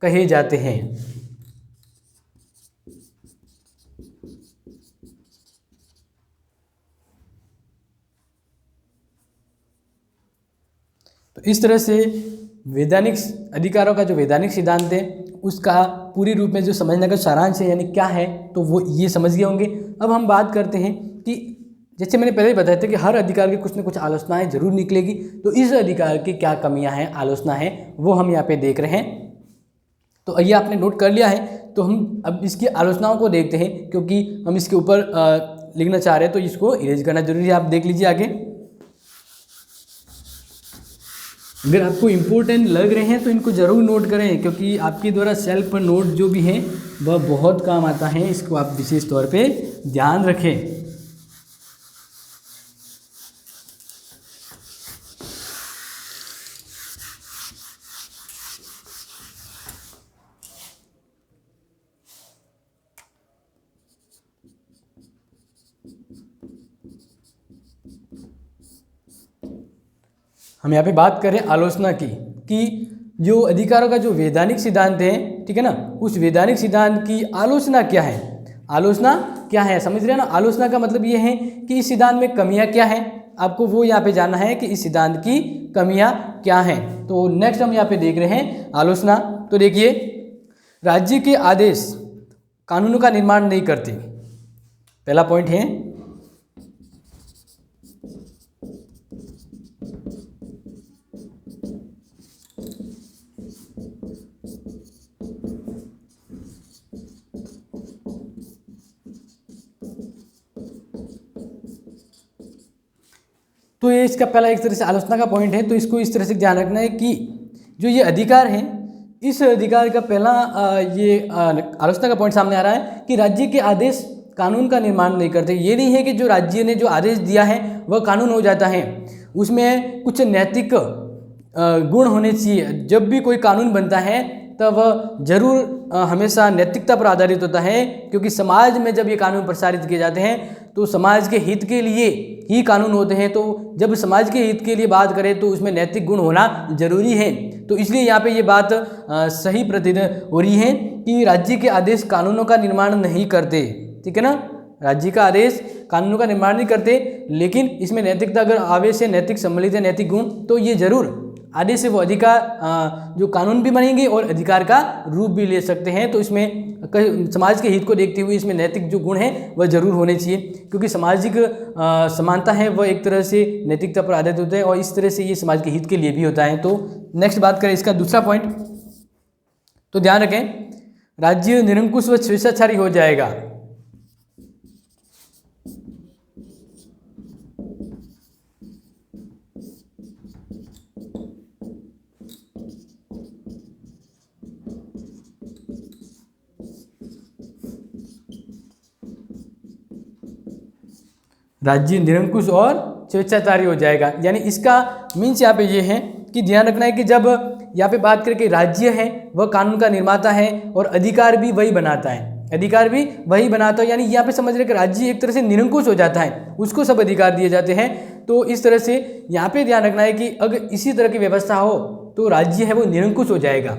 कहे जाते हैं। तो इस तरह से वैधानिक अधिकारों का जो वैधानिक सिद्धांत है उसका पूरी रूप में जो समझने का सारांश है यानी क्या है, तो वो ये समझ गए होंगे। अब हम बात करते हैं कि जैसे मैंने पहले ही बताया था कि हर अधिकार की कुछ न कुछ आलोचनाएं जरूर निकलेगी, तो इस अधिकार की क्या कमियां हैं, आलोचना है, वो हम यहाँ पे देख रहे हैं। तो ये आपने नोट कर लिया है, तो हम अब इसकी आलोचनाओं को देखते हैं, क्योंकि हम इसके ऊपर लिखना चाह रहे हैं तो इसको इरेज करना जरूरी है। आप देख लीजिए आगे, अगर आपको इम्पोर्टेंट लग रहे हैं तो इनको ज़रूर नोट करें, क्योंकि आपके द्वारा सेल्फ नोट जो भी है वह बहुत काम आता है। इसको आप विशेष तौर पे ध्यान रखें। हम यहाँ पे बात करें आलोचना की, कि जो अधिकारों का जो वैधानिक सिद्धांत है, ठीक है ना, उस वैधानिक सिद्धांत की आलोचना क्या है, आलोचना क्या है, समझ रहे हैं ना। आलोचना का मतलब ये है कि इस सिद्धांत में कमियां क्या हैं, आपको वो यहाँ पे जानना है कि इस सिद्धांत की कमियां क्या हैं। तो नेक्स्ट हम यहाँ पे देख रहे हैं आलोचना। तो देखिए, राज्य के आदेश कानूनों का निर्माण नहीं करते, पहला पॉइंट है। तो ये इसका पहला एक तरह से आलोचना का पॉइंट है। तो इसको इस तरह से ध्यान रखना है कि जो ये अधिकार है, इस अधिकार का पहला ये आलोचना का पॉइंट सामने आ रहा है कि राज्य के आदेश कानून का निर्माण नहीं करते। ये नहीं है कि जो राज्य ने जो आदेश दिया है वह कानून हो जाता है, उसमें कुछ नैतिक गुण होने चाहिए। जब भी कोई कानून बनता है तब वह जरूर हमेशा नैतिकता पर आधारित होता है, क्योंकि समाज में जब ये कानून प्रसारित किए जाते हैं तो समाज के हित के लिए ही कानून होते हैं। तो जब समाज के हित के लिए बात करें तो उसमें नैतिक गुण होना जरूरी है। तो इसलिए यहाँ पे ये बात सही प्रतीत हो रही है कि राज्य के आदेश कानूनों का निर्माण नहीं करते, ठीक है ना। राज्य का आदेश कानूनों का निर्माण नहीं करते, लेकिन इसमें नैतिकता अगर आवेश है, नैतिक सम्मिलित है, नैतिक गुण, तो ये जरूर आदेश से वो अधिकार जो कानून भी बनेंगे और अधिकार का रूप भी ले सकते हैं। तो इसमें समाज के हित को देखते हुए इसमें नैतिक जो गुण हैं वह जरूर होने चाहिए, क्योंकि सामाजिक समानता है वह एक तरह से नैतिकता पर आधारित होता है और इस तरह से ये समाज के हित के लिए भी होता है। तो नेक्स्ट बात करें इसका दूसरा पॉइंट, तो ध्यान रखें राज्य निरंकुश व स्वेच्छाचारी हो जाएगा। राज्य निरंकुश और स्वेच्छाचारी हो जाएगा, यानी इसका मीन्स यहाँ पे ये है कि ध्यान रखना है कि जब यहाँ पे बात करें कि राज्य है वह कानून का निर्माता है और अधिकार भी वही बनाता है, अधिकार भी वही बनाता है, यानी यहाँ पे समझ रहे कि राज्य एक तरह से निरंकुश हो जाता है, उसको सब अधिकार दिए जाते हैं। तो इस तरह से यहाँ पे ध्यान रखना है कि अगर इसी तरह की व्यवस्था हो तो राज्य है वो निरंकुश हो जाएगा।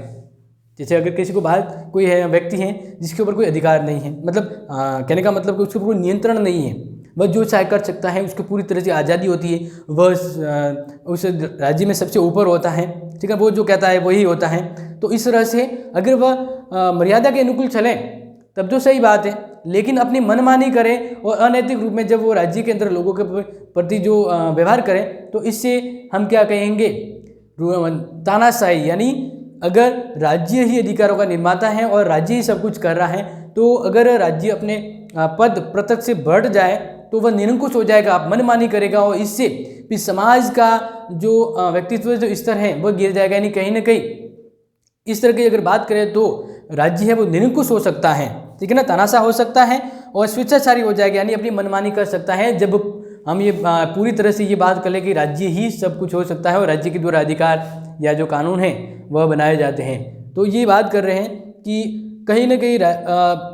जैसे अगर किसी को बाहर कोई है व्यक्ति है जिसके ऊपर कोई अधिकार नहीं है, मतलब कहने का मतलब कि उसके ऊपर कोई नियंत्रण नहीं है, वह जो चाहे कर सकता है, उसको पूरी तरह से आज़ादी होती है, वह उस राज्य में सबसे ऊपर होता है, ठीक है, वो जो कहता है वही होता है। तो इस तरह से अगर वह मर्यादा के अनुकूल चले तब तो सही बात है, लेकिन अपनी मनमानी करे और अनैतिक रूप में जब वो राज्य के अंदर लोगों के प्रति जो व्यवहार करे तो इससे हम क्या कहेंगे, तानाशाही। यानी अगर राज्य ही अधिकारों का निर्माता है और राज्य ही सब कुछ कर रहा है, तो अगर राज्य अपने पद प्रत्यक्ष से बढ़ जाए तो वह निरंकुश हो जाएगा, मनमानी करेगा और इससे फिर समाज का जो व्यक्तित्व जो स्तर है वह गिर जाएगा। यानी कहीं ना कहीं इस तरह की अगर बात करें तो राज्य है वो निरंकुश हो सकता है, ठीक है ना, तानाशाह हो सकता है और स्वेच्छाचारी हो जाएगा, यानी अपनी मनमानी कर सकता है। जब हम ये पूरी तरह से ये बात कर ले कि राज्य ही सब कुछ हो सकता है और राज्य के द्वारा अधिकार या जो कानून है वह बनाए जाते हैं, तो ये बात कर रहे हैं कि कहीं ना कहीं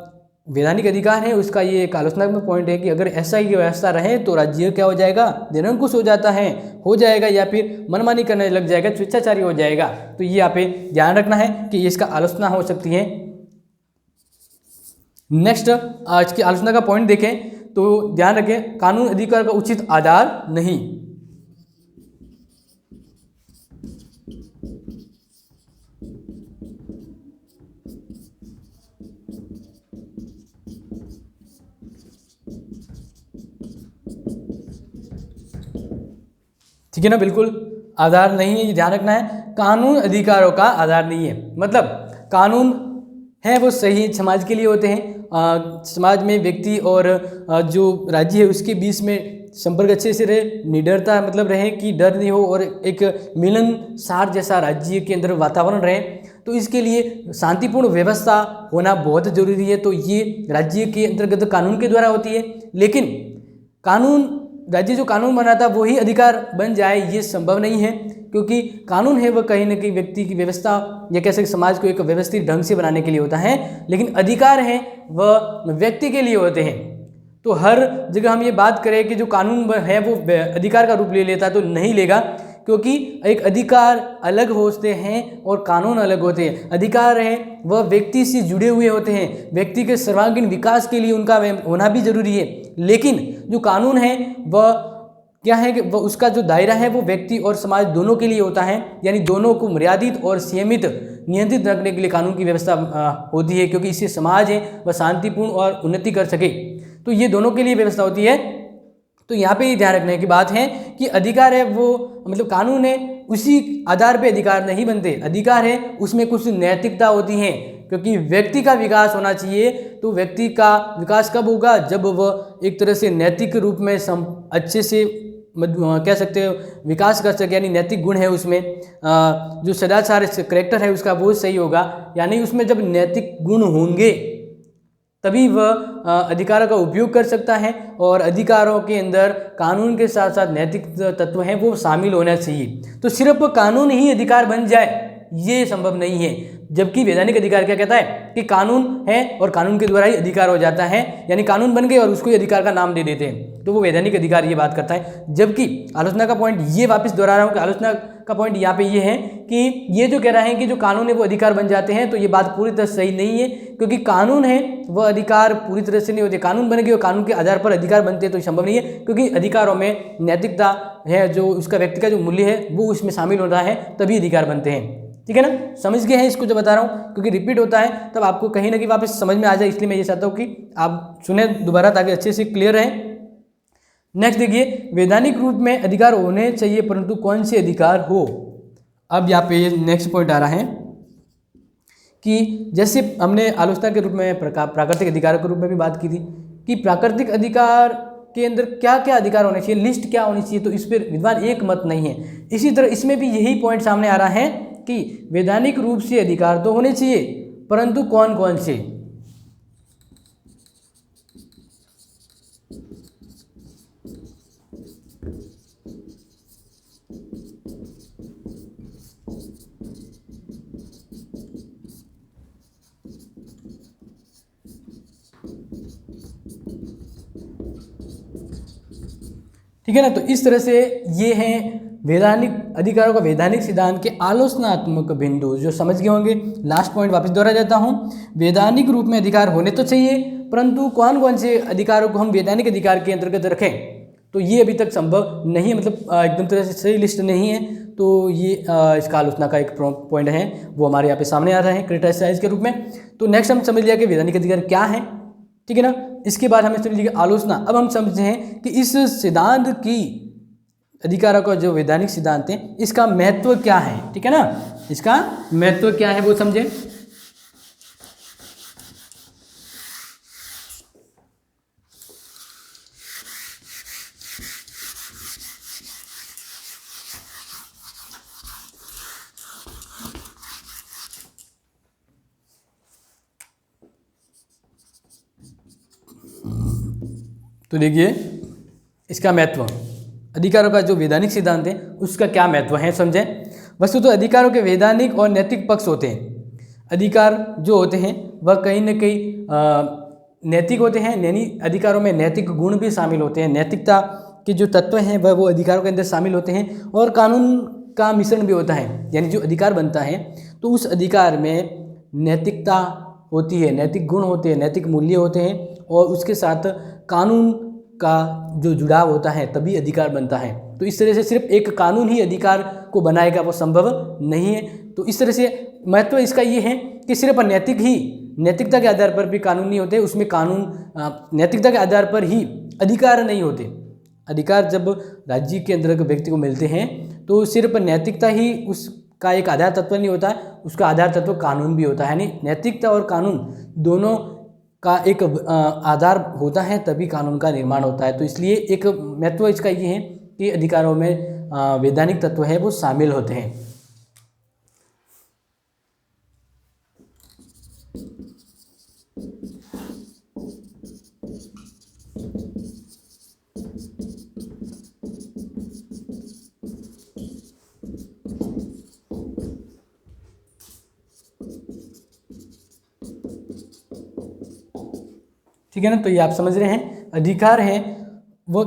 वैधानिक अधिकार है उसका ये एक आलोचनात्मक पॉइंट है कि अगर ऐसा ही व्यवस्था रहे तो राज्य क्या हो जाएगा, निरंकुश हो जाएगा या फिर मनमानी करने लग जाएगा, स्वेच्छाचारी हो जाएगा। तो ये यहाँ पे ध्यान रखना है कि इसका आलोचना हो सकती है। नेक्स्ट आज की आलोचना का पॉइंट देखें तो ध्यान रखें कानून अधिकार का उचित आधार नहीं। ठीक है ना, बिल्कुल आधार नहीं है, ये ध्यान रखना है। कानून अधिकारों का आधार नहीं है, मतलब कानून है वो सही समाज के लिए होते हैं, समाज में व्यक्ति और जो राज्य है उसके बीच में संपर्क अच्छे से रहे, निडरता मतलब रहे कि डर नहीं हो और एक मिलनसार जैसा राज्य के अंदर वातावरण रहे। तो इसके लिए शांतिपूर्ण व्यवस्था होना बहुत जरूरी है। तो ये राज्य के अंतर्गत कानून के द्वारा होती है, लेकिन कानून राज्य जो कानून बनाता है वही अधिकार बन जाए ये संभव नहीं है, क्योंकि कानून है वह कहीं ना कहीं व्यक्ति की व्यवस्था या कैसे समाज को एक व्यवस्थित ढंग से बनाने के लिए होता है, लेकिन अधिकार है वह व्यक्ति के लिए होते हैं। तो हर जगह हम ये बात करें कि जो कानून है वो अधिकार का रूप ले लेता है तो नहीं लेगा, क्योंकि एक अधिकार अलग होते हैं और कानून अलग होते हैं। अधिकार है वह व्यक्ति से जुड़े हुए होते हैं, व्यक्ति के सर्वांगीण विकास के लिए उनका होना भी जरूरी है, लेकिन जो कानून है वह क्या है कि वह उसका जो दायरा है वो व्यक्ति और समाज दोनों के लिए होता है, यानी दोनों को मर्यादित और सीमित नियंत्रित रखने के लिए कानून की व्यवस्था होती है, क्योंकि इससे समाज है वह शांतिपूर्ण और उन्नति कर सके। तो ये दोनों के लिए व्यवस्था होती है। तो यहाँ पे ये ध्यान रखने की बात है कि अधिकार है वो मतलब कानून है उसी आधार पे अधिकार नहीं बनते, अधिकार है उसमें कुछ नैतिकता होती है, क्योंकि व्यक्ति का विकास होना चाहिए। तो व्यक्ति का विकास कब होगा, जब वह एक तरह से नैतिक रूप में अच्छे से कह सकते हो विकास कर सके, यानी नैतिक गुण है उसमें, जो सदाचार करेक्टर है उसका वो सही होगा, यानी उसमें जब नैतिक गुण होंगे तभी वह अधिकारों का उपयोग कर सकता है, और अधिकारों के अंदर कानून के साथ साथ नैतिक तत्व हैं वो शामिल होना चाहिए। तो सिर्फ कानून ही अधिकार बन जाए ये संभव नहीं है, जबकि वैधानिक अधिकार क्या कहता है कि कानून है और कानून के द्वारा ही अधिकार हो जाता है, यानी कानून बन गए और उसको ही अधिकार का नाम दे देते हैं, तो वो वैधानिक अधिकार ये बात करता है। जबकि आलोचना का पॉइंट ये वापस दोहरा रहा हूँ कि आलोचना का पॉइंट यहाँ पे ये है कि ये जो कह रहा है कि जो कानून है वो अधिकार बन जाते हैं, तो ये बात पूरी तरह सही नहीं है, क्योंकि कानून है वह अधिकार पूरी तरह से नहीं होते। कानून बन गए और कानून के आधार पर अधिकार बनते हैं तो ये संभव नहीं है, क्योंकि अधिकारों में नैतिकता है, जो उसका व्यक्ति का जो मूल्य है वो उसमें शामिल होता है, तभी अधिकार बनते हैं। ठीक है ना, समझ गए हैं इसको जो बता रहा हूँ, क्योंकि रिपीट होता है तब आपको कहीं ना कहीं वापस समझ में आ जाए, इसलिए मैं ये चाहता हूँ कि आप सुने दोबारा ताकि अच्छे से क्लियर रहे। नेक्स्ट देखिए, वैधानिक रूप में अधिकार होने चाहिए परंतु कौन से अधिकार हो। अब यहाँ पे ये नेक्स्ट पॉइंट आ रहा है कि जैसे हमने आलोचना के रूप में प्राकृतिक अधिकारों के रूप में भी बात की थी कि प्राकृतिक अधिकार के अंदर क्या क्या अधिकार होने चाहिए, लिस्ट क्या होनी चाहिए, तो इस पर विद्वान एक मत नहीं है। इसी तरह इसमें भी यही पॉइंट सामने आ रहा है कि वैधानिक रूप से अधिकार तो होने चाहिए परंतु कौन कौन से। ठीक है ना, तो इस तरह से ये हैं वैधानिक अधिकारों का वैधानिक सिद्धांत के आलोचनात्मक बिंदु, जो समझ गए होंगे। लास्ट पॉइंट वापस दोहरा जाता हूँ, वैधानिक रूप में अधिकार होने तो चाहिए परंतु कौन कौन से अधिकारों को हम वैधानिक अधिकार के अंतर्गत रखें, तो ये अभी तक संभव नहीं है, मतलब एकदम तरह से सही लिस्ट नहीं है। तो ये इसका आलोचना का एक पॉइंट है वो हमारे यहाँ पे सामने आ रहा है क्रिटिसाइज के रूप में। तो नेक्स्ट हम समझ लिया कि वैधानिक अधिकार क्या है, ठीक है ना। इसके बाद हमें समझ लिया आलोचना। अब हम समझे हैं कि इस सिद्धांत की अधिकारों का जो वैधानिक सिद्धांत है इसका महत्व क्या है, ठीक है ना, इसका महत्व क्या है वो समझें। तो देखिए इसका महत्व, अधिकारों का जो वैधानिक सिद्धांत है उसका क्या महत्व है समझें। वस्तु तो अधिकारों के वैधानिक और नैतिक पक्ष होते हैं। अधिकार जो होते हैं वह कहीं न कहीं नैतिक होते हैं, यानी अधिकारों में नैतिक गुण भी शामिल होते हैं, नैतिकता के जो तत्व हैं वह वो अधिकारों के अंदर शामिल होते हैं, और कानून का मिश्रण भी होता है, यानी जो अधिकार बनता है तो उस अधिकार में नैतिकता होती है, नैतिक गुण होते हैं, नैतिक मूल्य होते हैं, और उसके साथ कानून का जो जुड़ाव होता है तभी अधिकार बनता है। तो इस तरह से सिर्फ एक कानून ही अधिकार को बनाएगा वो संभव नहीं है। तो इस तरह से महत्व इसका ये है कि सिर्फ नैतिकता के आधार पर भी कानून नहीं होते, उसमें कानून नैतिकता के आधार पर ही अधिकार नहीं होते। अधिकार जब राज्य के अंदर व्यक्ति को मिलते हैं तो सिर्फ नैतिकता ही उसका एक आधार तत्व नहीं होता, उसका आधार तत्व कानून भी होता है, यानी नैतिकता और कानून दोनों का एक आधार होता है तभी कानून का निर्माण होता है। तो इसलिए एक महत्व इसका ये है कि अधिकारों में वैधानिक तत्व है वो शामिल होते हैं। ठीक है ना, तो ये आप समझ रहे हैं अधिकार हैं वो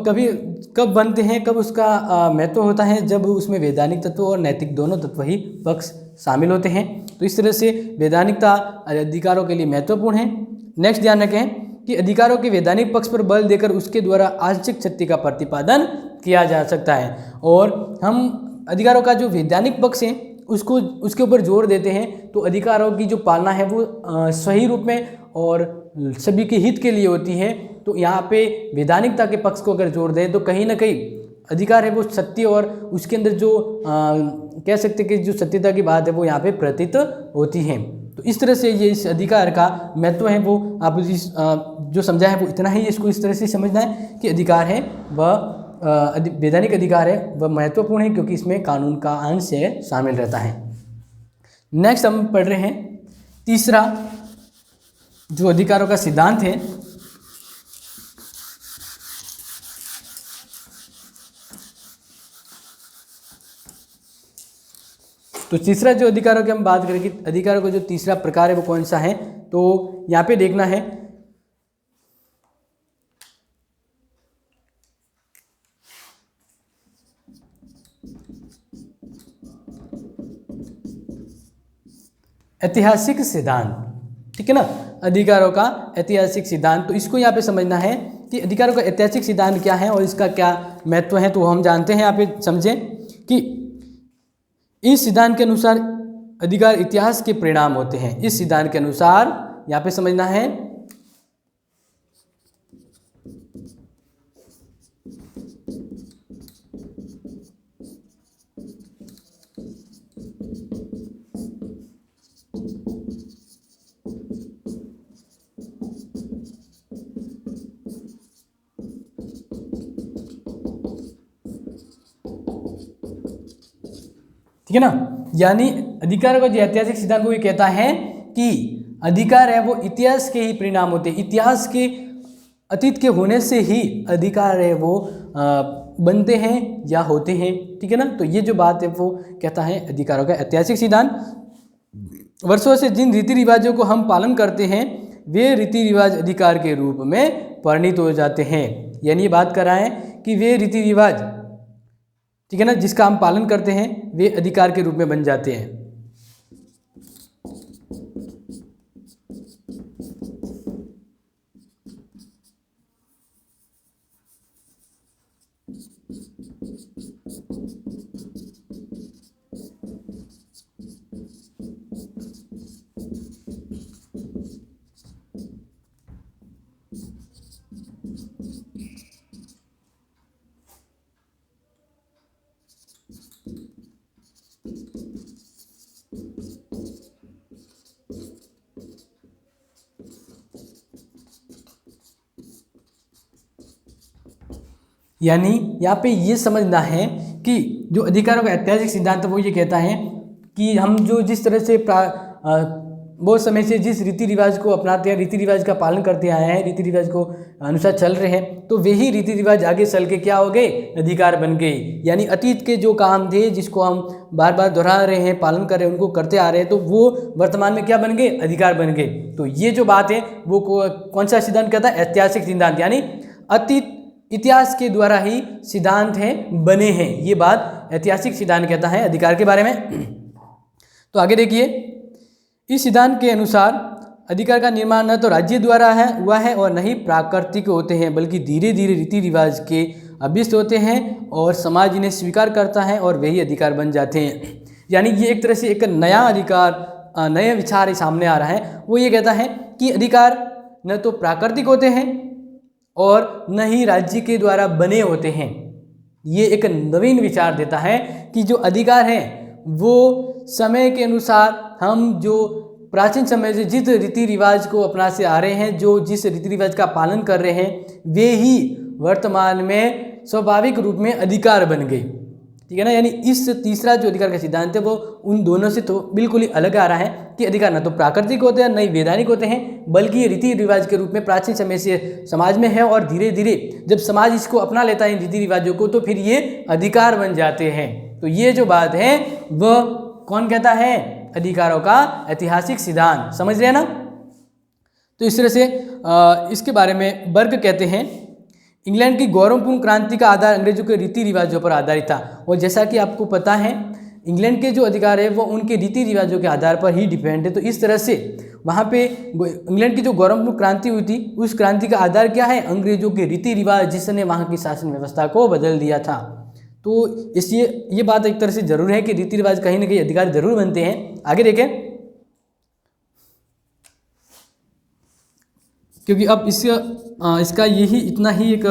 कब बनते हैं, कब उसका महत्व होता है, जब उसमें वैधानिक तत्व और नैतिक दोनों तत्व ही पक्ष शामिल होते हैं। तो इस तरह से वैधानिकता अधिकारों के लिए महत्वपूर्ण है। नेक्स्ट ध्यान रखें कि अधिकारों के वैधानिक पक्ष पर बल देकर उसके द्वारा आंशिक क्षति का प्रतिपादन किया जा सकता है, और हम अधिकारों का जो वैधानिक पक्ष है उसके ऊपर जोर देते हैं, तो अधिकारों की जो पालना है वो सही रूप में और सभी के हित के लिए होती है। तो यहाँ पे वैधानिकता के पक्ष को अगर जोड़ दें तो कहीं ना कहीं अधिकार है वो सत्य और उसके अंदर जो कह सकते कि जो सत्यता की बात है वो यहाँ पे प्रतीत होती है। तो इस तरह से ये इस अधिकार का महत्व है वो आप जो समझा है वो इतना ही, इसको इस तरह से समझना है कि अधिकार है वह वैधानिक अधिकार है वह महत्वपूर्ण है क्योंकि इसमें कानून का अंश शामिल रहता है। नेक्स्ट हम पढ़ रहे हैं तीसरा जो अधिकारों का सिद्धांत है, तो तीसरा जो अधिकारों की हम बात करेंगे, अधिकारों का जो तीसरा प्रकार है वो कौन सा है, तो यहाँ पे देखना है ऐतिहासिक सिद्धांत, ठीक है ना, अधिकारों का ऐतिहासिक सिद्धांत। तो इसको यहाँ पे समझना है कि अधिकारों का ऐतिहासिक सिद्धांत क्या है और इसका क्या महत्व है। तो हम जानते हैं, यहाँ पे समझें कि इस सिद्धांत के अनुसार अधिकार इतिहास के परिणाम होते हैं। इस सिद्धांत के अनुसार यहाँ पे समझना है ठीक है ना, यानी अधिकार का जो ऐतिहासिक सिद्धांत वो ये कहता है कि अधिकार है वो इतिहास के ही परिणाम होते हैं। इतिहास के अतीत के होने से ही अधिकार है वो बनते हैं या होते हैं, ठीक है ना। तो ये जो बात है वो कहता है अधिकारों का ऐतिहासिक सिद्धांत। वर्षों से जिन रीति रिवाजों को हम पालन करते हैं वे रीति रिवाज अधिकार के रूप में परिणित हो जाते हैं। यानी ये बात कर रहा है कि वे रीति रिवाज, ठीक है ना, जिसका हम पालन करते हैं वे अधिकार के रूप में बन जाते हैं। यानी यहाँ पे ये समझना है कि जो अधिकारों का ऐतिहासिक सिद्धांत वो ये कहता है कि हम जो जिस तरह से बहुत समय से जिस रीति रिवाज को अपनाते हैं, रीति रिवाज का पालन करते आए हैं, रीति रिवाज को अनुसार चल रहे हैं, तो वही रीति रिवाज आगे चल के क्या हो गए, अधिकार बन गए। यानी अतीत के जो काम थे जिसको हम बार बार दोहरा रहे हैं, पालन कर रहे हैं, उनको करते आ रहे हैं, तो वो वर्तमान में क्या बन गए, अधिकार बन गए। तो ये जो बात है वो कौन सा सिद्धांत कहता है, ऐतिहासिक सिद्धांत। यानी अतीत इतिहास के द्वारा ही सिद्धांत हैं बने हैं, ये बात ऐतिहासिक सिद्धांत कहता है अधिकार के बारे में। तो आगे देखिए, इस सिद्धांत के अनुसार अधिकार का निर्माण न तो राज्य द्वारा हुआ है और न ही प्राकृतिक होते हैं, बल्कि धीरे धीरे रीति रिवाज के अभ्यस्त होते हैं और समाज इन्हें स्वीकार करता है और वही अधिकार बन जाते हैं। यानी ये एक तरह से एक नया अधिकार, नया विचार सामने आ रहा है। वो ये कहता है कि अधिकार न तो प्राकृतिक होते हैं और न ही राज्य के द्वारा बने होते हैं। ये एक नवीन विचार देता है कि जो अधिकार हैं वो समय के अनुसार हम जो प्राचीन समय से जिस रीति रिवाज को अपना से आ रहे हैं, जो जिस रीति रिवाज का पालन कर रहे हैं, वे ही वर्तमान में स्वाभाविक रूप में अधिकार बन गए, ठीक है ना। यानी इस तीसरा जो अधिकार का सिद्धांत है वो उन दोनों से तो बिल्कुल ही अलग आ रहा है कि अधिकार न तो प्राकृतिक होते हैं न ही वैधानिक होते हैं, बल्कि ये रीति रिवाज के रूप में प्राचीन समय से समाज में है और धीरे धीरे जब समाज इसको अपना लेता है इन रीति रिवाजों को, तो फिर ये अधिकार बन जाते हैं। तो ये जो बात है वह कौन कहता है, अधिकारों का ऐतिहासिक सिद्धांत। समझ रहे हैं ना। तो इस तरह से इसके बारे में बर्ग कहते हैं, इंग्लैंड की गौरवपूर्ण क्रांति का आधार अंग्रेजों के रीति रिवाजों पर आधारित था। और जैसा कि आपको पता है इंग्लैंड के जो अधिकार है वो उनके रीति रिवाजों के आधार पर ही डिपेंड है। तो इस तरह से वहाँ पे इंग्लैंड की जो गौरवपूर्ण क्रांति हुई थी, उस क्रांति का आधार क्या है, अंग्रेजों के रीति रिवाज, जिसने वहाँ की शासन व्यवस्था को बदल दिया था। तो इसलिए ये बात एक तरह से जरूर है कि रीति रिवाज कहीं ना कहीं अधिकार जरूर बनते हैं। आगे देखें, क्योंकि अब इसका यही इतना ही एक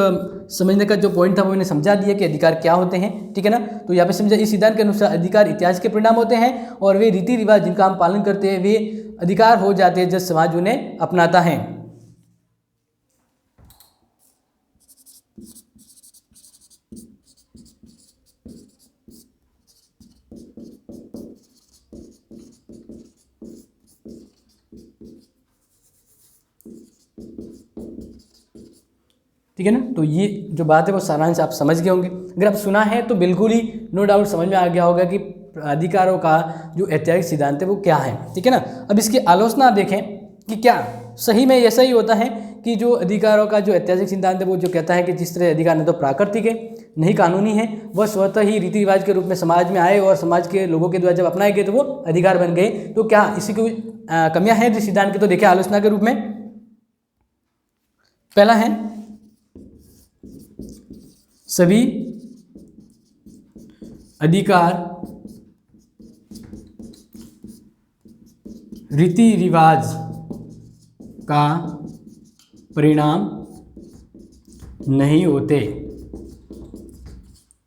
समझने का जो पॉइंट था वो मैंने समझा दिया कि अधिकार क्या होते हैं, ठीक है ना। तो यहाँ पे समझा, इस सिद्धांत के अनुसार अधिकार इतिहास के परिणाम होते हैं और वे रीति रिवाज जिनका हम पालन करते हैं वे अधिकार हो जाते हैं जब समाज उन्हें अपनाता है। ठीक है ना। तो ये जो बात है वो सारांश आप समझ गए होंगे। अगर आप सुना है तो बिल्कुल ही नो डाउट समझ में आ गया होगा कि अधिकारों का जो ऐतिहासिक सिद्धांत है वो क्या है, ठीक है ना। अब इसकी आलोचना आप देखें कि क्या सही में ऐसा ही होता है कि जो अधिकारों का जो ऐतिहासिक सिद्धांत है वो जो कहता है कि जिस तरह अधिकार न तो प्राकृतिक है नहीं कानूनी है, वह स्वतः ही रीति रिवाज के रूप में समाज में आए और समाज के लोगों के द्वारा जब अपनाए गए तो वो अधिकार बन गए, तो क्या इसी की कमियां हैं जिस सिद्धांत की? तो देखिए आलोचना के रूप में पहला है सभी अधिकार रीति रिवाज का परिणाम नहीं होते,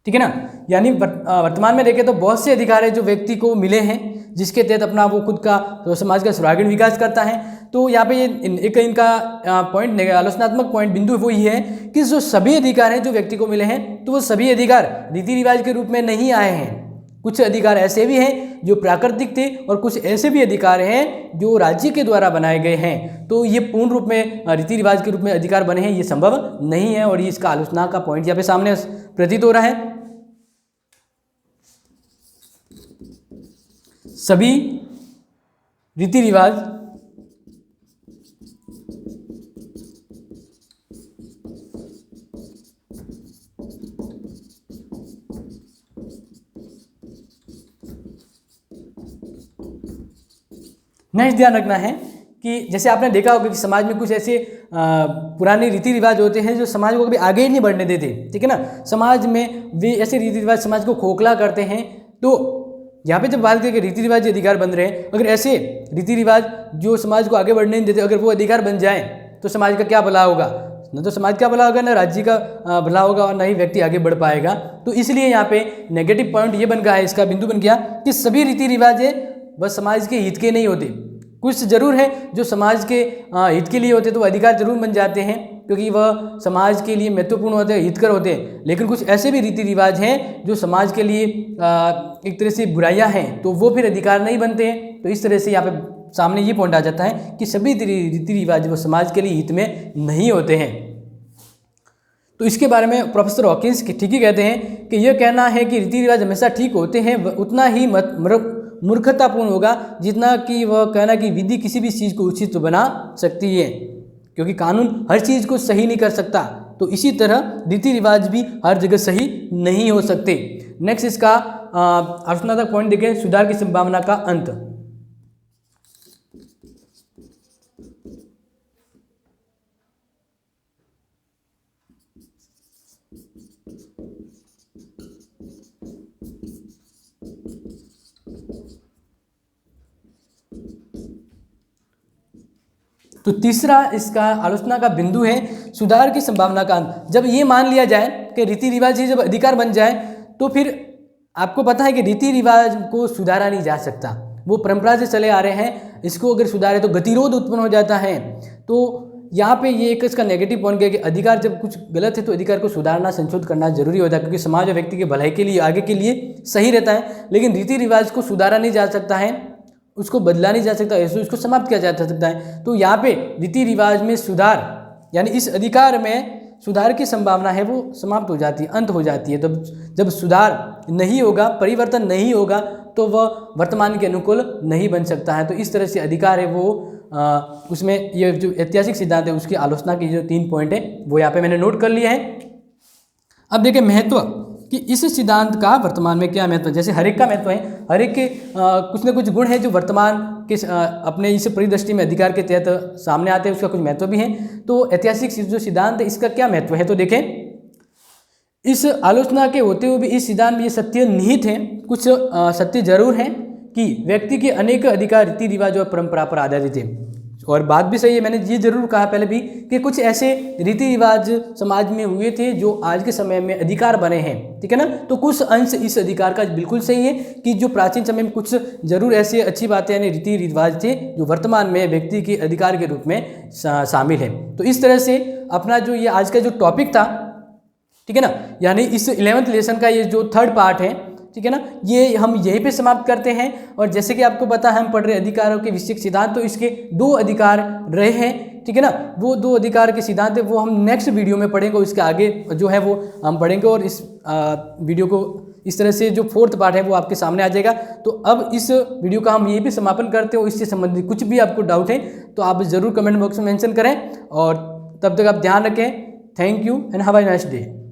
ठीक है ना। यानी वर्तमान में देखें तो बहुत से अधिकार है जो व्यक्ति को मिले हैं जिसके तहत अपना वो खुद का तो समाज का सर्वांगीण विकास करता है। तो यहाँ पे ये एक इनका पॉइंट आलोचनात्मक पॉइंट बिंदु वो ये है कि जो सभी अधिकार हैं जो व्यक्ति को मिले हैं तो वो सभी अधिकार रीति रिवाज के रूप में नहीं आए हैं। कुछ अधिकार ऐसे भी हैं जो प्राकृतिक थे और कुछ ऐसे भी अधिकार हैं जो राज्य के द्वारा बनाए गए हैं। तो ये पूर्ण रूप में रीति रिवाज के रूप में अधिकार बने हैं ये संभव नहीं है, और ये इसका आलोचना का पॉइंट यहाँ पे सामने प्रतीत हो रहा है। सभी रीति रिवाज नेक्स्ट ध्यान रखना है कि जैसे आपने देखा होगा कि समाज में कुछ ऐसे पुराने रीति रिवाज होते हैं जो समाज को कभी आगे ही नहीं बढ़ने देते, ठीक है ना। समाज में वे ऐसे रीति रिवाज समाज को खोखला करते हैं। तो यहाँ पे जब बात करें कि रीति रिवाज अधिकार बन रहे हैं, अगर ऐसे रीति रिवाज जो समाज को आगे बढ़ने नहीं देते अगर वो अधिकार बन जाएं तो समाज का क्या भला होगा? न तो समाज का भला होगा, न राज्य का भला होगा, और न ही व्यक्ति आगे बढ़ पाएगा। तो इसलिए यहाँ पे नेगेटिव पॉइंट ये बन गया है, इसका बिंदु बन गया कि सभी रीति रिवाज है वह समाज के हित के नहीं होते। कुछ जरूर है जो समाज के हित के लिए होते तो अधिकार जरूर बन जाते हैं क्योंकि वह समाज के लिए महत्वपूर्ण होते हैं, हितकर होते हैं। लेकिन कुछ ऐसे भी रीति रिवाज हैं जो समाज के लिए एक तरह से बुराइयां हैं तो वो फिर अधिकार नहीं बनते हैं। तो इस तरह से यहाँ पे सामने ये पॉइंट आ जाता है कि सभी रीति रिवाज वो समाज के लिए हित में नहीं होते हैं। तो इसके बारे में प्रोफेसर हॉकिंस ठीक ही कहते हैं कि यह कहना है कि रीति रिवाज हमेशा ठीक होते हैं उतना ही मूर्खतापूर्ण होगा जितना कि वह कहना कि विधि किसी भी चीज़ को उचित बना सकती है, क्योंकि कानून हर चीज़ को सही नहीं कर सकता। तो इसी तरह रीति रिवाज भी हर जगह सही नहीं हो सकते। नेक्स्ट इसका आलोचनात्मक पॉइंट देखें, सुधार की संभावना का अंत। तो तीसरा इसका आलोचना का बिंदु है सुधार की संभावना का अंत। जब ये मान लिया जाए कि रीति रिवाज ही जब अधिकार बन जाए तो फिर आपको पता है कि रीति रिवाज को सुधारा नहीं जा सकता, वो परंपरा से चले आ रहे हैं, इसको अगर सुधारे तो गतिरोध उत्पन्न हो जाता है। तो यहाँ पे ये एक इसका नेगेटिव पॉइंट है कि अधिकार जब कुछ गलत है तो अधिकार को सुधारना संशोधित करना जरूरी होता है, क्योंकि समाज और व्यक्ति के भलाई के लिए आगे के लिए सही रहता है। लेकिन रीति रिवाज को सुधारा नहीं जा सकता है, उसको बदला नहीं जा सकता, ऐसे उसको समाप्त किया जा सकता है। तो यहाँ पे रीति रिवाज में सुधार यानी इस अधिकार में सुधार की संभावना है वो समाप्त हो जाती है, अंत हो जाती है। तो जब सुधार नहीं होगा, परिवर्तन नहीं होगा तो वह वर्तमान के अनुकूल नहीं बन सकता है। तो इस तरह से अधिकार है वो उसमें ये जो ऐतिहासिक सिद्धांत है उसकी आलोचना की जो 3 पॉइंट है वो यहाँ पे मैंने नोट कर लिया है। अब देखिए महत्व कि इस सिद्धांत का वर्तमान में क्या महत्व है। जैसे हर एक का महत्व है, हर एक के कुछ न कुछ गुण है जो वर्तमान के अपने इस परिदृष्टि में अधिकार के तहत सामने आते हैं, उसका कुछ महत्व भी है। तो ऐतिहासिक जो सिद्धांत है इसका क्या महत्व है, तो देखें इस आलोचना के होते हुए भी इस सिद्धांत में ये सत्य निहित है, कुछ सत्य जरूर है कि व्यक्ति के अनेक अधिकार रीति रिवाज और परंपरा पर आधारित है। और बात भी सही है, मैंने ये जरूर कहा पहले भी कि कुछ ऐसे रीति रिवाज समाज में हुए थे जो आज के समय में अधिकार बने हैं, ठीक है ना। तो कुछ अंश इस अधिकार का बिल्कुल सही है कि जो प्राचीन समय में कुछ जरूर ऐसे अच्छी बातें यानी रीति रिवाज थे जो वर्तमान में व्यक्ति के अधिकार के रूप में शामिल है। तो इस तरह से अपना जो ये आज का जो टॉपिक था, ठीक है ना, यानी इस 11th लेसन का ये जो 3rd पार्ट है, ठीक है ना, ये हम यहीं पे समाप्त करते हैं। और जैसे कि आपको पता है हम पढ़ रहे अधिकारों के विषयक सिद्धांत, तो इसके 2 अधिकार रहे हैं ठीक है ना। वो 2 अधिकार के सिद्धांत है वो हम नेक्स्ट वीडियो में पढ़ेंगे, इसके आगे जो है वो हम पढ़ेंगे, और इस वीडियो को इस तरह से जो 4th पार्ट है वो आपके सामने आ जाएगा। तो अब इस वीडियो का हम यहीं पे समापन करते हो। इससे संबंधित कुछ भी आपको डाउट है तो आप ज़रूर कमेंट बॉक्स में मेंशन करें, और तब तक आप ध्यान रखें। Thank you and have a nice day.